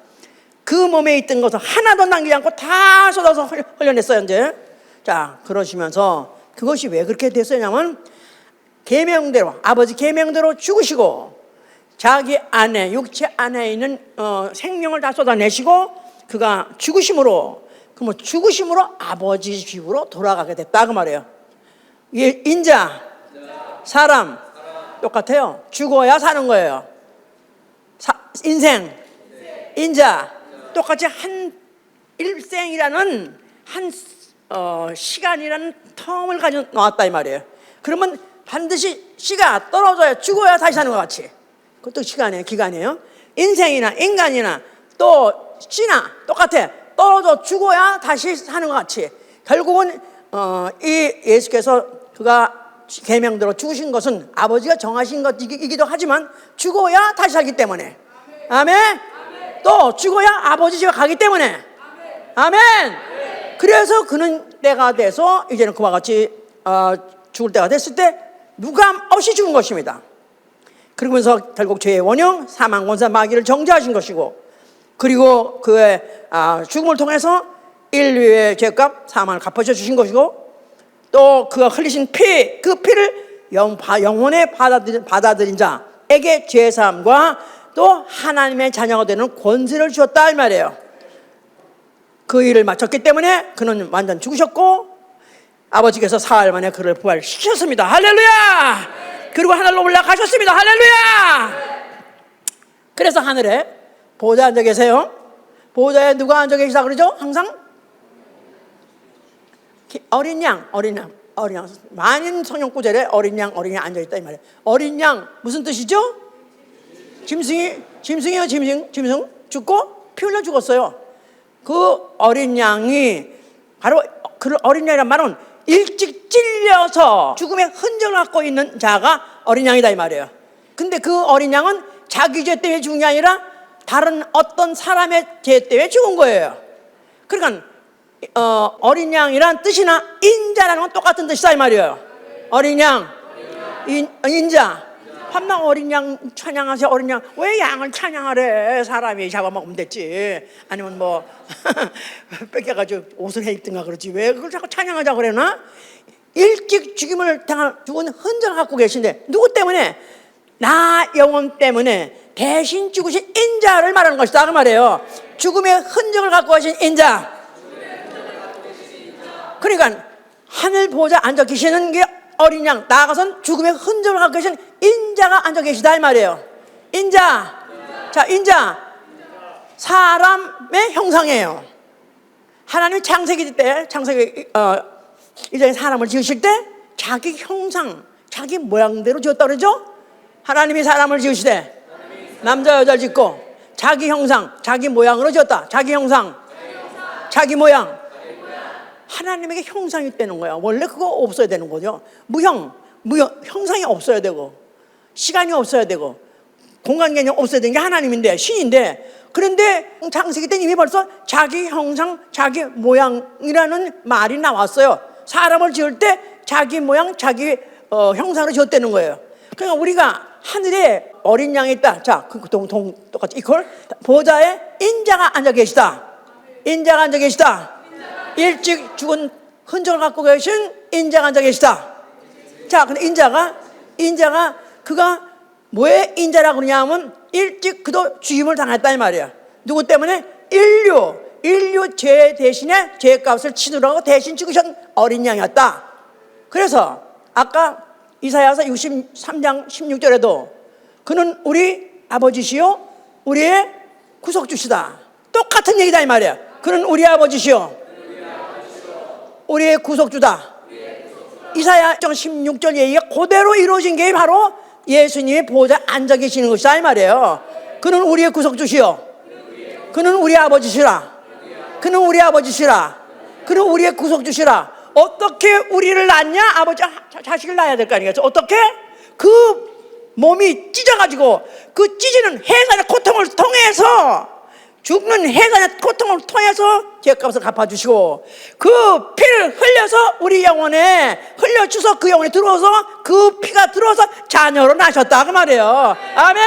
그 몸에 있던 것을 하나도 남기지 않고 다 쏟아서 흘려냈어요 이제. 자, 그러시면서 그것이 왜 그렇게 됐었냐면 계명대로 아버지 계명대로 죽으시고 자기 안에 육체 안에 있는 생명을 다 쏟아내시고 그가 죽으심으로 아버지 집으로 돌아가게 됐다 그 말이에요. 인자 사람 똑같아요. 죽어야 사는 거예요. 인생 인자 똑같이 한 일생이라는 한 시간이라는 텀을 가져 놓았다 이 말이에요. 그러면 반드시 씨가 떨어져야 죽어야 다시 사는 것 같이, 그것도 시간이에요, 기간이에요. 인생이나 인간이나 또 씨나 똑같아. 떨어져 죽어야 다시 사는 것 같이 결국은 이 예수께서 그가 계명대로 죽으신 것은 아버지가 정하신 것이기도 하지만 죽어야 다시 살기 때문에, 아멘. 또 죽어야 아버지 집에 가기 때문에, 아멘. 그래서 그는 때가 돼서 이제는 그와 같이 죽을 때가 됐을 때 누감 없이 죽은 것입니다. 그러면서 결국 죄의 원형 사망 권세 마귀를 정죄하신 것이고, 그리고 그의 죽음을 통해서 인류의 죄값 사망을 갚아줘 주신 것이고, 또 그가 흘리신 피, 그 피를 영혼에 받아들인 자에게 죄사함과 또 하나님의 자녀가 되는 권세를 주었다 이 말이에요. 그 일을 마쳤기 때문에 그는 완전 죽으셨고 아버지께서 사흘 만에 그를 부활시켰습니다. 할렐루야. 그리고 하늘로 올라가셨습니다. 할렐루야. 그래서 하늘에 보좌에 앉아 계세요. 보좌에 누가 앉아 계시다 그러죠? 항상 어린 양. 만인 성령 구절에 어린 양 앉아있다 이 말이에요. 어린 양 무슨 뜻이죠? 짐승이요. 짐승 죽고 피 흘려 죽었어요. 그 어린 양이 바로 그 어린 양이란 말은 일찍 찔려서 죽음의 흔적을 갖고 있는 자가 어린 양이다 이 말이에요. 근데 그 어린 양은 자기 죄 때문에 죽은 게 아니라 다른 어떤 사람의 죄 때문에 죽은 거예요. 그러니까 어린 양이란 뜻이나 인자라는 건 똑같은 뜻이다 이 말이에요. 어린 양, 인자. 밤낮 어린 양 찬양하세요. 어린 양. 왜 양을 찬양하래? 사람이 잡아먹으면 됐지. 아니면 뭐 뺏겨가지고 옷을 해 입든가 그러지. 왜 그걸 자꾸 찬양하자고 그러나? 일찍 죽음을 당한 죽은 흔적을 갖고 계신데 누구 때문에? 나 영혼 때문에 대신 죽으신 인자를 말하는 것이다 그 말이에요. 죽음의 흔적을 갖고 계신 인자. 그러니까 하늘 보좌 앉아 계시는 게 어린 양, 나아가선 죽음의 흔적을 갖고 계신 인자가 앉아 계시다 이 말이에요. 인자. 자, 인자 사람의 형상이에요. 하나님이 창세기 때 이제 사람을 지으실 때 자기 형상, 자기 모양대로 지었다 그러죠? 하나님이 사람을 지으시되 남자 여자를 짓고 자기 형상, 자기 모양으로 지었다. 자기 형상, 자기 모양. 하나님에게 형상이 있다는 거야. 원래 그거 없어야 되는 거죠. 무형, 형상이 없어야 되고 시간이 없어야 되고 공간 개념 없어야 되는 게 하나님인데, 신인데, 그런데 창세기 때 이미 벌써 자기 형상, 자기 모양이라는 말이 나왔어요. 사람을 지을 때 자기 모양, 자기 형상으로 지었다는 거예요. 그러니까 우리가 하늘에 어린 양이 있다. 자, 똑같이 이퀄 보좌에 인자가 앉아 계시다. 인자가 앉아 계시다. 일찍 죽은 흔적을 갖고 계신 인자가 앉아 계시다. 자, 근데 인자가 그가 왜 인자라고 그러냐면 일찍 그도 죽임을 당했다 이 말이야. 누구 때문에? 인류 죄 대신에 죄값을 치르라고 대신 죽으신 어린 양이었다. 그래서 아까 이사야서 63장 16절에도 그는 우리 아버지시요 우리의 구속주시다. 똑같은 얘기다 이 말이야. 그는 우리 아버지시요 우리의 구속주다. 이사야 16절 얘기가 그대로 이루어진 게 바로 예수님의 보좌에 앉아 계시는 것이다 이 말이에요. 그는 우리의 구속주시요 그는 우리 아버지시라. 그는 우리 아버지시라. 그는 우리의 구속주시라. 어떻게 우리를 낳냐? 아버지 자식을 낳아야 될 거 아니겠어? 어떻게? 그 몸이 찢어가지고 그 찢어지는 해산의 고통을 통해서, 죽는 해산의 고통을 통해서 죄값을 갚아주시고 그 피를 흘려서 우리 영혼에 흘려주서 그 영혼에 들어와서 그 피가 들어와서 자녀로 나셨다 그 말이에요. 아멘.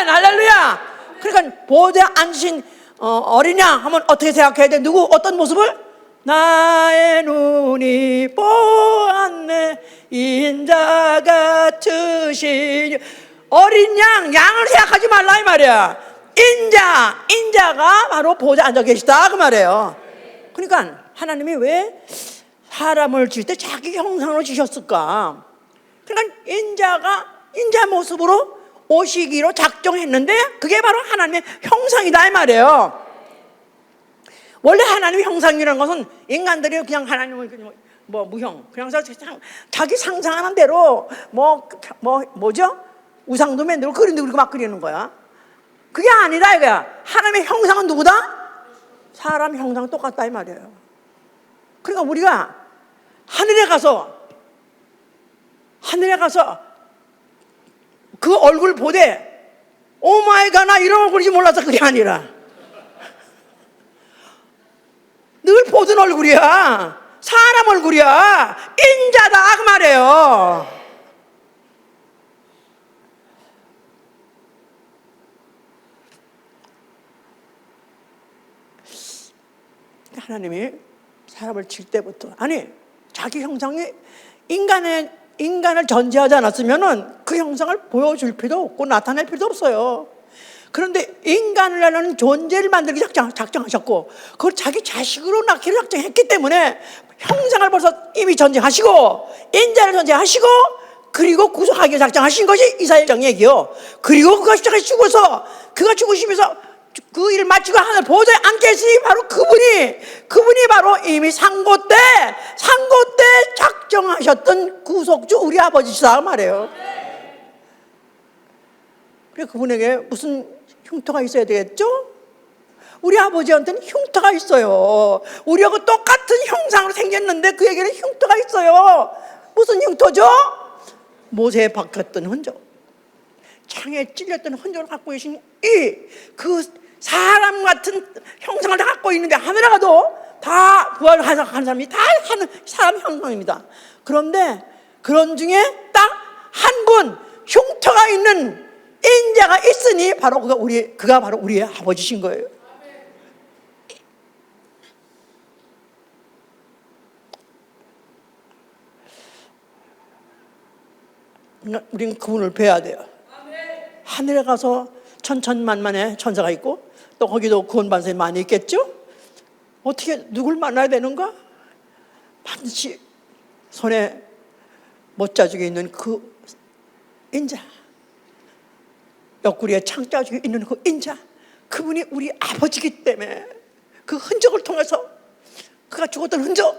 할렐루야. 그러니까 보좌에 앉으신 어린 양 하면 어떻게 생각해야 돼? 누구? 어떤 모습을? 나의 눈이 보았네 인자 같으신 어린 양을 생각하지 말라 이 말이야. 인자가 바로 보좌에 앉아 계시다 그 말이에요. 그러니까 하나님이 왜 사람을 지을 때 자기 형상으로 지셨을까? 그러니까 인자 모습으로 오시기로 작정했는데 그게 바로 하나님의 형상이다 이 말이에요. 원래 하나님의 형상이라는 것은 인간들이 그냥 하나님을 무형, 그냥 자기 상상하는 대로 뭐죠? 우상도 만들고 그림도 그리고 막 그리는 거야. 그게 아니라 이거야. 하나님의 형상은 누구다? 사람 형상 똑같다 이 말이에요. 그러니까 우리가 하늘에 가서 그 얼굴 보되 오마이갓 나 이런 얼굴인지 몰라서 그게 아니라 늘 보던 얼굴이야. 사람 얼굴이야. 인자다 그 말이에요. 하나님이 사람을 칠 때부터 자기 형상이 인간을 전제하지 않았으면은 그 형상을 보여줄 필요도 없고 나타낼 필요도 없어요. 그런데 인간이라는 존재를 만들기 작정하셨고 그걸 자기 자식으로 낳기를 작정했기 때문에 형상을 벌써 이미 전제하시고 인자를 전제하시고 그리고 구속하기 작정하신 것이 이사야장 얘기요. 그리고 그가 십자가에 죽어서 그가 죽으시면서 그 일을 마치고 하늘 보좌에 앉게 했으니 바로 그분이 바로 이미 상고 때 작정하셨던 구속주 우리 아버지시다 말이에요. 그래 그분에게 무슨 흉터가 있어야 되겠죠? 우리 아버지한테는 흉터가 있어요. 우리하고 똑같은 형상으로 생겼는데 그에게는 흉터가 있어요. 무슨 흉터죠? 모세에 박혔던 흔적, 창에 찔렸던 흔적을 갖고 계신 그 사람 같은 형상을 다 갖고 있는데 하늘에 가도 다 부활하는 사람이 다 하는 사람 형상입니다. 그런데 그런 중에 딱 한 분 흉터가 있는 인자가 있으니 바로 그가 바로 우리의 아버지신 거예요. 우리는 그분을 뵈야 돼요. 하늘에 가서 천천만만의 천사가 있고 또 거기도 구원받은 많이 있겠죠? 어떻게 누굴 만나야 되는가? 반드시 손에 못자죽에 있는 그 인자, 옆구리에 창자죽에 있는 그 인자, 그분이 우리 아버지이기 때문에 그 흔적을 통해서 그가 죽었던 흔적,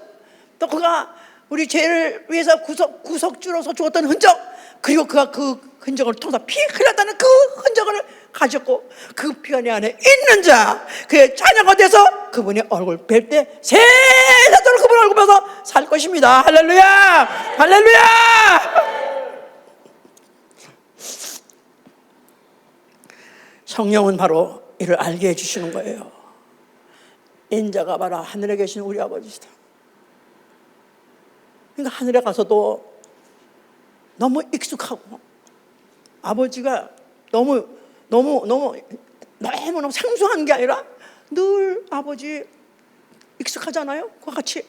또 그가 우리 죄를 위해서 구속주로서 죽었던 흔적, 그리고 그가 그 흔적을 통해서 피 흘렸다는 그 흔적을 가졌고 그 피 안에 있는 자, 그의 자녀가 돼서 그분의 얼굴 뵐 때 세세토록 그분 얼굴 보면서 살 것입니다. 할렐루야, 할렐루야. 성령은 바로 이를 알게 해주시는 거예요. 인자가 바로 하늘에 계신 우리 아버지시다. 그러니까 하늘에 가서도 너무 익숙하고 아버지가 너무 생소한 게 아니라 늘 아버지 익숙하잖아요. 그와 같이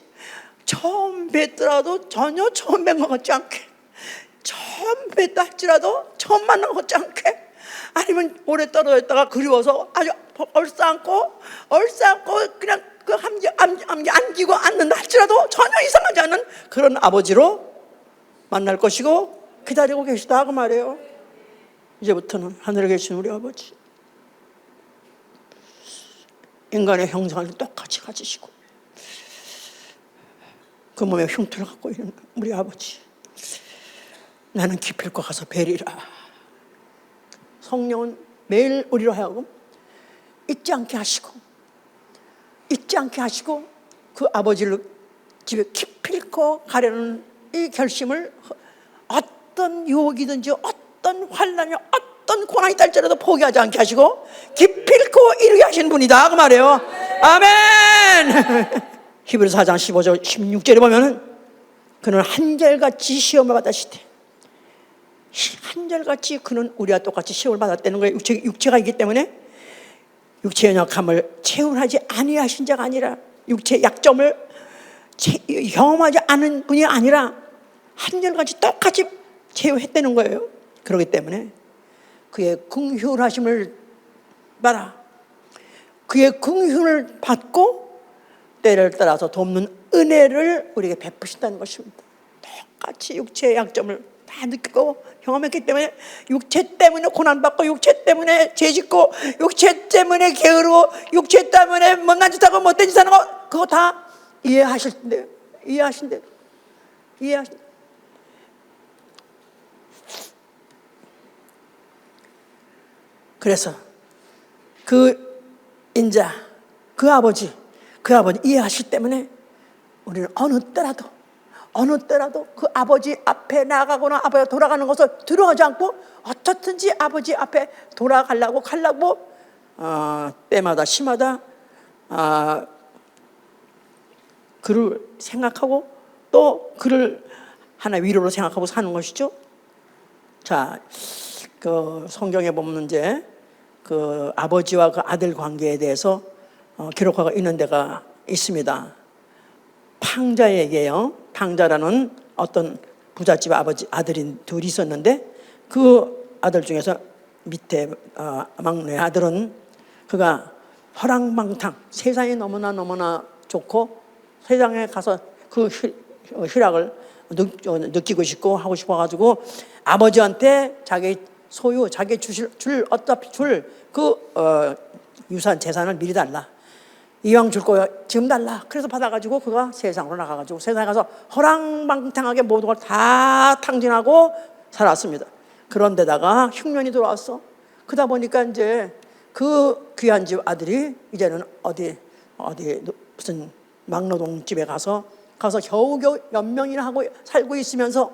처음 뵀더라도 전혀 처음 뵌 것 같지 않게, 처음 뵀다 할지라도 처음 만난 것 같지 않게, 아니면 오래 떨어져 있다가 그리워서 아주 얼싸안고 그냥 그 안기고 앉는다 할지라도 전혀 이상하지 않은 그런 아버지로 만날 것이고 기다리고 계시다 그 말이에요. 이제부터는 하늘에 계신 우리 아버지, 인간의 형상을 똑같이 가지시고 그 몸에 흉터를 갖고 있는 우리 아버지, 나는 기필코 가서 뵈리라. 성령은 매일 우리로 하여금 잊지 않게 하시고 그 아버지를 집에 기필코 가려는 이 결심을 어떤 유혹이든지 어떤 환난이 어떤 고난이 딸지라도 포기하지 않게 하시고 기필코 이루게 하신 분이다 그 말이에요. 아멘. 히브리서 4장 15절 16절에 보면은 그는 한결같이 시험을 받았을 때, 한결같이 그는 우리와 똑같이 시험을 받았다는 거예요. 육체가 있기 때문에 육체의 연약함을 체험하지 아니하신 자가 아니라, 육체의 약점을 경험하지 않은 분이 아니라 한결같이 똑같이 체험했다는 거예요. 그렇기 때문에 그의 긍휼하심을 받아 그의 긍휼을 받고 때를 따라서 돕는 은혜를 우리에게 베푸신다는 것입니다. 똑같이 육체의 약점을 다 다 느끼고 경험했기 때문에 육체 때문에 고난받고 육체 때문에 죄짓고 육체 때문에 게으르고 육체 때문에 못난 짓하고 못된 짓하는 거 그거 다 이해하실 텐데요. 이해하신대요. 그래서 그 인자, 그 아버지 이해하시기 때문에 우리는 어느 때라도 그 아버지 앞에 나가거나 아버지가 돌아가는 것을 두려워하지 않고 어떻든지 아버지 앞에 돌아가려고 때마다 시마다 그를 생각하고 또 그를 하나의 위로로 생각하고 사는 것이죠. 자, 그 성경에 보면 이제 그 아버지와 그 아들 관계에 대해서 기록하고 있는 데가 있습니다. 탕자에게요. 탕자라는 어떤 부잣집 아들인 둘이 있었는데 그 아들 중에서 밑에 막내 아들은 그가 허랑방탕, 세상이 너무나 좋고 세상에 가서 그 희락을 느끼고 싶고 하고 싶어가지고 아버지한테 자기 소유, 자기 어차피 그 유산 재산을 미리 달라. 이왕 줄 거야 지금 달라. 그래서 받아가지고 그가 세상으로 나가가지고 세상에 가서 허랑방탕하게 모든 걸 다 탕진하고 살았습니다. 그런데다가 흉년이 들어왔어. 그러다 보니까 이제 그 귀한 집 아들이 이제는 어디 무슨 막노동집에 가서 겨우겨우 연명이나 하고 살고 있으면서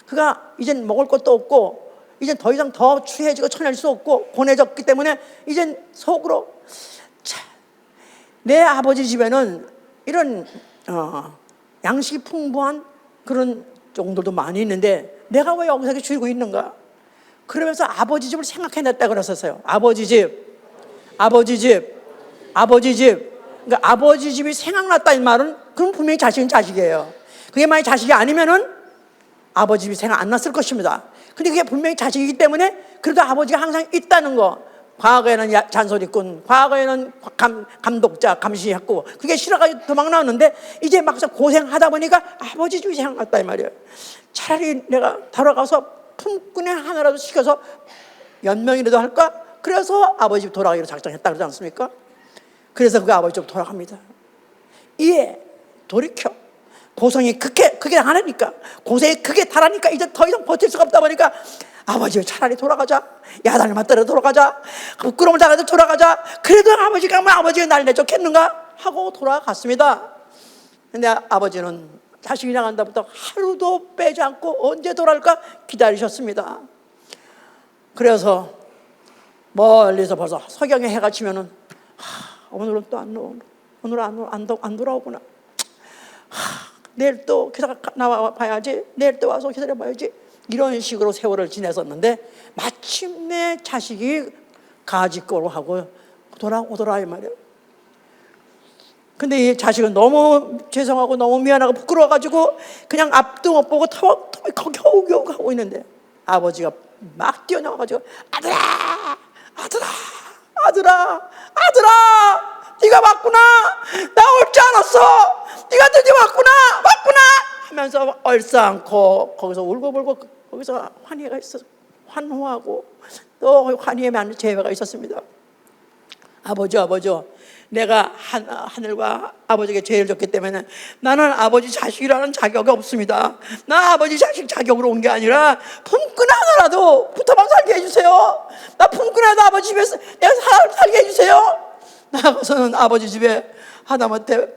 그가 이젠 먹을 것도 없고 이젠 더 이상 더 추해지고 천해질 수 없고 고뇌졌기 때문에 이젠 속으로 내 아버지 집에는 이런 양식이 풍부한 그런 종들도 많이 있는데 내가 왜 여기서 죽이고 있는가? 그러면서 아버지 집을 생각해냈다 그랬었어요. 아버지 집. 그러니까 아버지 집이 생각났다 이 말은 그럼 분명히 자식은 자식이에요. 그게 만약 자식이 아니면은 아버지 집이 생각 안 났을 것입니다. 근데 그게 분명히 자식이기 때문에 그래도 아버지가 항상 있다는 거. 과거에는 잔소리꾼, 과거에는 감독자, 감시했고 그게 싫어가지고 도망 나왔는데 이제 막상 고생하다 보니까 아버지 집이 생각났다 이 말이에요. 차라리 내가 돌아가서 품꾼에 하나라도 시켜서 연명이라도 할까? 그래서 아버지 집 돌아가기로 작정했다 그러지 않습니까? 그래서 그 아버지 집 돌아갑니다. 돌이켜. 고생이 그게 하나니까 고생이 그게 다라니까 이제 더 이상 버틸 수가 없다 보니까 아버지 차라리 돌아가자. 야단을 맞더라도 돌아가자. 부끄러움을 당해도 돌아가자. 그래도 아버지가 아버지가 날 내쫓겠는가 하고 돌아갔습니다. 근데 아버지는 자식이 나간다부터 하루도 빼지 않고 언제 돌아올까 기다리셨습니다. 그래서 멀리서 벌써 석양의 해가 지면은 오늘은 또 오늘 안 돌아오구나. 내일 또 기사가 나와 봐야지. 내일 또 와서 기다려 봐야지. 이런 식으로 세월을 지냈었는데 마침내 자식이 가지거로 하고 돌아오더라 이 말이에요. 근데 이 자식은 너무 죄송하고 너무 미안하고 부끄러워가지고 그냥 앞도 못 보고 겨우겨우 가고 있는데 아버지가 막 뛰어나와가지고 아들아 네가 왔구나. 나 올 줄 알았어. 네가 드디어 왔구나 하면서 얼싸안고 거기서 울고불고 거기서 환희가 있어서 환호하고 또 환희에 맞는 재회가 있었습니다. 아버지 내가 하늘과 아버지에게 죄를 졌기 때문에 나는 아버지 자식이라는 자격이 없습니다. 나 아버지 자식 자격으로 온 게 아니라 품꾼 하나라도 붙어만 살게 해주세요. 나 품꾼 하나도 아버지 집에서 내가 살게 해주세요. 나가서는 아버지 집에 하다못해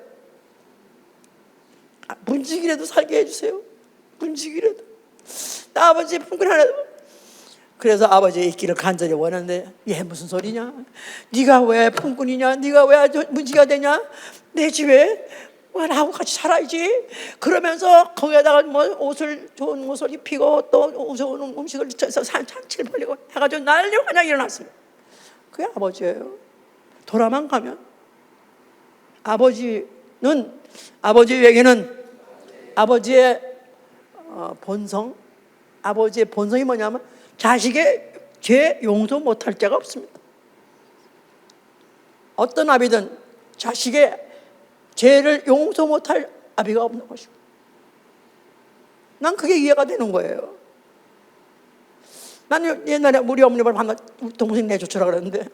문지기라도 살게 해주세요. 문지기라도. 나 아버지 품꾼 하나도. 그래서 아버지의 있기를 간절히 원하는데 얘 무슨 소리냐? 네가 왜 품꾼이냐? 네가 왜 문지기가 되냐? 내 집에 나하고 같이 살아야지. 그러면서 거기에다가 좋은 옷을 입히고 또 좋은 음식을 쳐서 잔치를 벌리고 해가지고 난리 환장 일어났습니다. 그게 아버지예요. 돌아만 가면 아버지에게는 아버지의 본성이 뭐냐면 자식의 죄 용서 못할 자가 없습니다. 어떤 아비든 자식의 죄를 용서 못할 아비가 없는 것입니다. 난 그게 이해가 되는 거예요. 나는 옛날에 우리 어머니를 한번 동생 내쫓으라 그랬는데,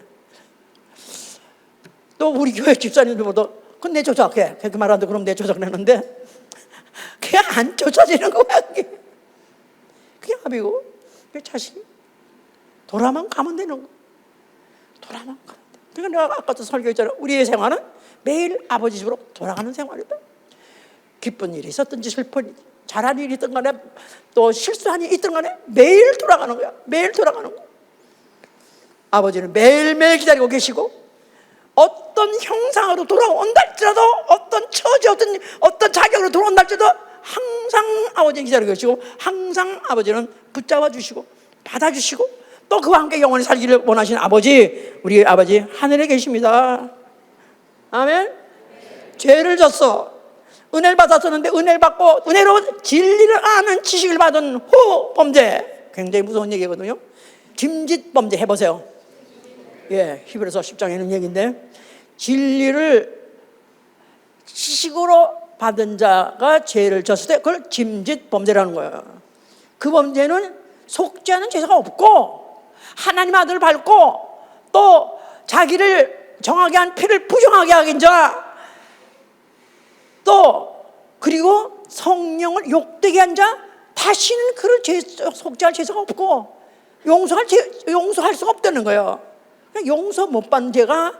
또 우리 교회 집사님들보다 그건 내쫓아게 그렇게 말하는데, 그럼 내쫓아 그랬는데 그게 안 쫓아지는 거야. 그게 합이고, 그게 자식이 돌아만 가면 되는 거. 돌아만 가면 돼. 그러니까 내가 아까도 설교했잖아. 우리의 생활은 매일 아버지 집으로 돌아가는 생활이다. 기쁜 일이 있었든지 슬픈 일, 잘한 일이 있든 간에 또 실수한 일이 있든 간에 매일 돌아가는 거야. 매일 돌아가는 거. 아버지는 매일매일 기다리고 계시고, 어떤 형상으로 돌아온다 할지라도, 어떤 처지, 어떤 자격으로 돌아온다 할지라도 항상 아버지는 기다리고 계시고, 항상 아버지는 붙잡아 주시고 받아주시고, 또 그와 함께 영원히 살기를 원하시는 아버지, 우리 아버지 하늘에 계십니다. 아멘. 죄를 졌어. 은혜를 받았었는데 은혜를 받고 은혜로 진리를 아는 지식을 받은 후 범죄, 굉장히 무서운 얘기거든요. 짐짓 범죄 해보세요. 예, 히브리서 10장에 있는 얘기인데, 진리를 지식으로 받은 자가 죄를 졌을 때 그걸 짐짓 범죄라는 거예요. 그 범죄는 속지 않은 죄가 없고, 하나님 아들을 밟고 또 자기를 정하게 한 피를 부정하게 하긴 자, 또 그리고 성령을 욕되게 한 자, 다시는 그를 속죄할 죄가 없고 용서할 수가 없다는 거예요. 용서 못 받는 죄가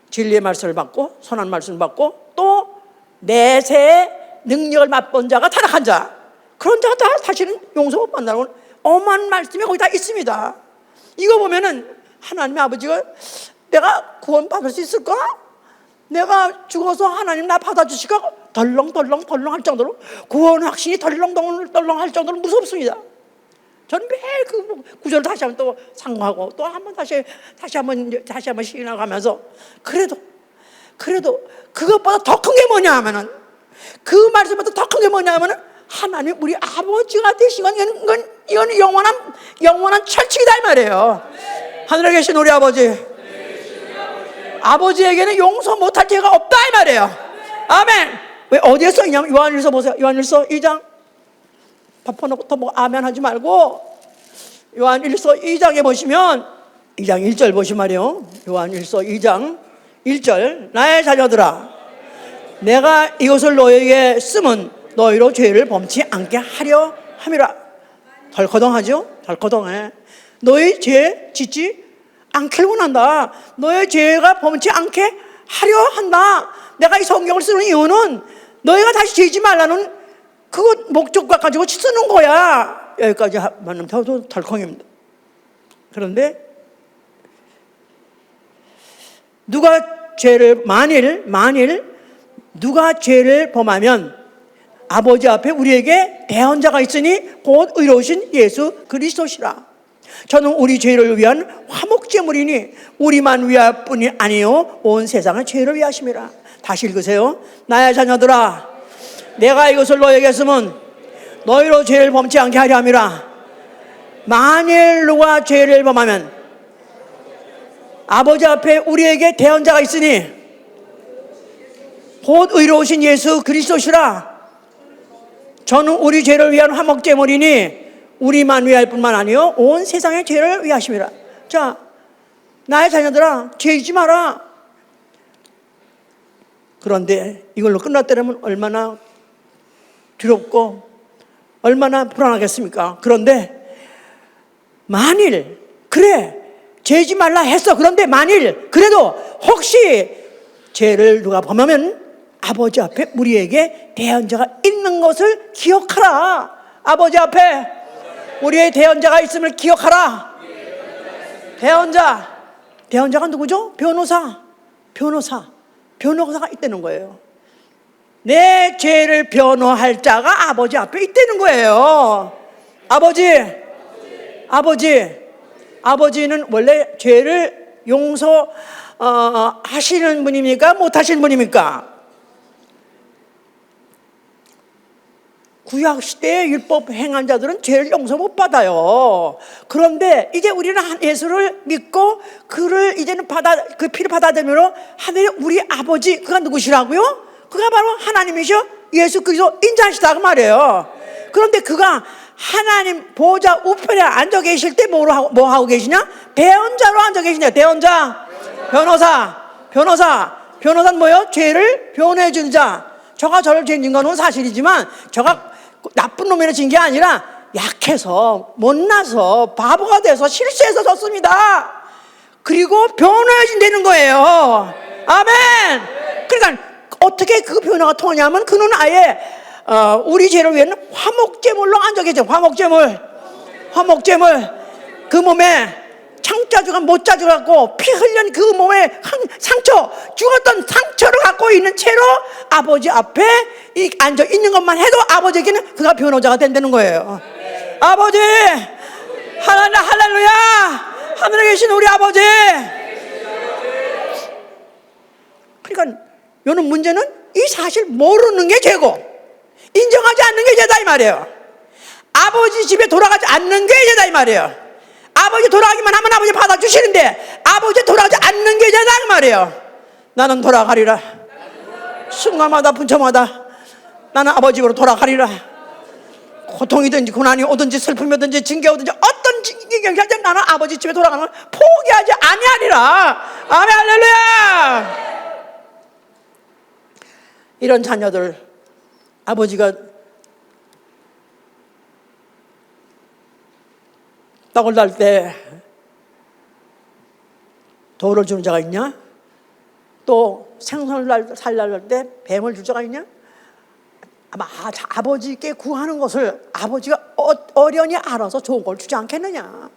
진리의 말씀을 받고 선한 말씀을 받고 또 내세의 능력을 맛본 자가 타락한 자, 그런 자가 다 다시는 용서 못 받는다는 엄한 말씀이 거기 다 있습니다. 이거 보면은 하나님의 아버지가 내가 구원 받을 수 있을까? 내가 죽어서 하나님 나 받아주실까? 덜렁덜렁 할 정도로, 구원 확신이 덜렁덜렁 할 정도로 무섭습니다. 저는 매일 그 구절을 다시 한번 또 상고하고 또 한번 다시 한번 시인하면서, 그래도 그것보다 더 큰 게 뭐냐 하면은, 그 말씀보다 더 큰 게 뭐냐 하면은, 하나님 우리 아버지가 되신 건 이건 영원한 철칙이다 이 말이에요. 하늘에 계신 우리 아버지, 아버지에게는 용서 못할 죄가 없다 이 말이에요. 아멘. 왜 어디에 써 있냐면 요한일서 보세요. 요한일서 2장. 바빠놓고 뭐 아멘 하지 말고 요한일서 2장에 보시면 2장 1절 보시면 말이요. 요한일서 2장 1절. 나의 자녀들아, 내가 이것을 너에게 쓰면 너희로 죄를 범치 않게 하려 함이라. 덜커덩하죠? 덜커덩해. 너희 죄 짓지 않기를 원한다. 너의 죄가 범치 않게 하려 한다. 내가 이 성경을 쓰는 이유는 너희가 다시 죄지 말라는 그거 목적과 가지고 쓰는 거야. 여기까지 만나면 저도 덜컹입니다. 그런데 만일 누가 죄를 범하면 아버지 앞에 우리에게 대언자가 있으니 곧 의로우신 예수 그리스도시라. 저는 우리 죄를 위한 화목제물이니 우리만 위할 뿐이 아니요 온 세상의 죄를 위하심이라. 다시 읽으세요. 나의 자녀들아, 내가 이것을 너에게 쓰면 너희로 죄를 범치 않게 하려 함이라. 만일 누가 죄를 범하면 아버지 앞에 우리에게 대언자가 있으니 곧 의로우신 예수 그리스도시라. 저는 우리 죄를 위한 화목제물이니 우리만 위할 뿐만 아니요 온 세상의 죄를 위하심이라. 자, 나의 자녀들아, 죄이지 마라. 그런데 이걸로 끝났다면 얼마나 두렵고 얼마나 불안하겠습니까? 그런데 만일 그래 죄지 말라 했어. 그런데 만일 그래도 혹시 죄를 누가 범하면 아버지 앞에 우리에게 대언자가 있는 것을 기억하라. 아버지 앞에 우리의 대언자가 있음을 기억하라. 대언자가 누구죠? 변호사가 있다는 거예요. 내 죄를 변호할 자가 아버지 앞에 있다는 거예요. 아버지는 원래 죄를 용서하시는 분입니까? 못하시는 분입니까? 구약시대의 율법 행한 자들은 죄를 용서 못 받아요. 그런데 이제 우리는 예수를 믿고 그를 이제는 그 피를 받아들이므로 하늘의 우리 아버지, 그가 누구시라고요? 그가 바로 하나님이셔 예수 그리스도 인자하시다 그 말이에요. 그런데 그가 하나님 보좌 우편에 앉아 계실 때 뭐 하고 계시냐? 대언자로 앉아 계시냐? 대언자, 변호사는 뭐요? 죄를 변호해 주는 자. 저가 저를 죄진 건 사실이지만 저가 나쁜 놈이라 진 게 아니라 약해서 못나서 바보가 돼서 실수해서 졌습니다. 그리고 변호해 준다는 거예요. 아멘. 그러니까 어떻게 그 변호가 통하냐면 그는 아예 우리 죄를 위해는 화목제물로 앉아 계죠. 화목제물. 그 몸에 창자주가 못 자주갖고 피 흘린 그 몸에 상처, 죽었던 상처를 갖고 있는 채로 아버지 앞에 앉아 있는 것만 해도 아버지에게는 그가 변호자가 된다는 거예요. 아버지, 하나님, 할렐루야, 하늘에 계신 우리 아버지. 그러니까 요는 문제는 이 사실 모르는 게 죄고 인정하지 않는 게 죄다 이 말이에요. 아버지 집에 돌아가지 않는 게 죄다 이 말이에요. 아버지 돌아가기만 하면 아버지 받아주시는데 아버지 돌아가지 않는 게 죄다 이 말이에요. 나는 돌아가리라. 순간마다 분초마다 나는 아버지 집으로 돌아가리라. 고통이든지 고난이 오든지 슬픔이 오든지 징계 오든지 어떤 징계가 오든지 나는 아버지 집에 돌아가는 걸 포기하지 아니하리라. 아멘, 할렐루야. 이런 자녀들 아버지가 떡을 날 때 돌을 주는 자가 있냐? 또 생선을 살날 때 뱀을 줄 자가 있냐? 아마 아버지께 구하는 것을 아버지가 어련히 알아서 좋은 걸 주지 않겠느냐?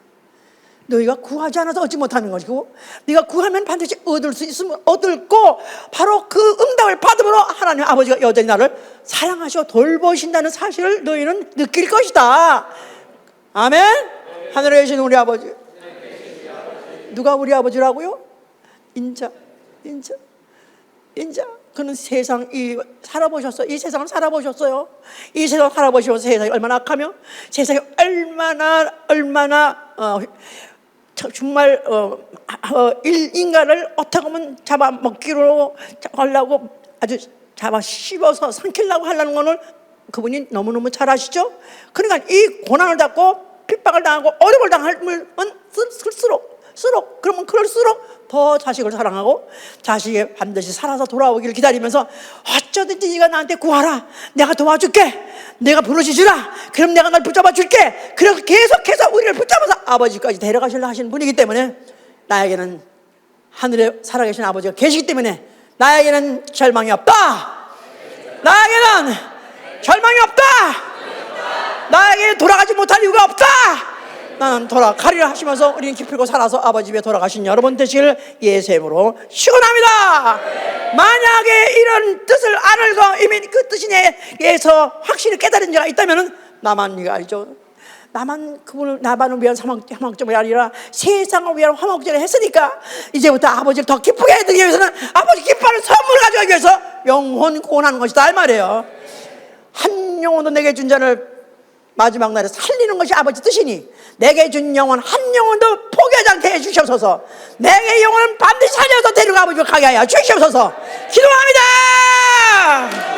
너희가 구하지 않아서 얻지 못하는 것이고 네가 구하면 반드시 얻을 수 있으면 얻을고 바로 그 응답을 받음으로 하나님 아버지가 여전히 나를 사랑하시고 돌보신다는 사실을 너희는 느낄 것이다. 아멘. 하늘에 계신 우리 아버지. 누가 우리 아버지라고요? 인자. 그는 세상 살아보셨어요. 이 세상을 살아보셨어요. 이 세상을 살아보시면서 세상이 얼마나 악하며 세상이 얼마나 정말 인간을 어떻게 하면 잡아먹기로 하려고 아주 잡아 씹어서 삼키려고 하려는 것을 그분이 너무너무 잘 아시죠? 그러니까 이 고난을 받고 핍박을 당하고 어려움을 당하면 그럴수록 더 자식을 사랑하고 자식이 반드시 살아서 돌아오기를 기다리면서 어쩌든지 네가 나한테 구하라. 내가 도와줄게. 내가 부르짖으라. 그럼 내가 널 붙잡아 줄게. 그래서 계속해서 우리를 붙잡아서 아버지까지 데려가시려 하시는 분이기 때문에 나에게는 하늘에 살아계신 아버지가 계시기 때문에 나에게는 절망이 없다. 나에게는 절망이 없다. 나에게 돌아가지 못할 이유가 없다. 나는 돌아가리라 하시면서 우리는 기필고 살아서 아버지 집에 돌아가신 여러분 되시기를 예수님으로 축원합니다. 만약에 이런 뜻을 안 알고 이미 그 뜻이에서 확실히 깨달은 자가 있다면 나만 이거 알죠. 나만을 위한 화목제물이 아니라 세상을 위한 화목제를 했으니까 이제부터 아버지를 더 기쁘게 해드리기 위해서는 아버지 기뻐하는 선물을 가져가기 위해서 영혼 구원하는 것이다 이 말이에요. 한 영혼도 내게 준 자를 마지막 날에 살리는 것이 아버지 뜻이니 내게 준 영혼 한 영혼도 포기하지 않게 해주시옵소서. 내게 영혼은 반드시 살려서 데리고 아버지로 가게 하여 주시옵소서. 기도합니다.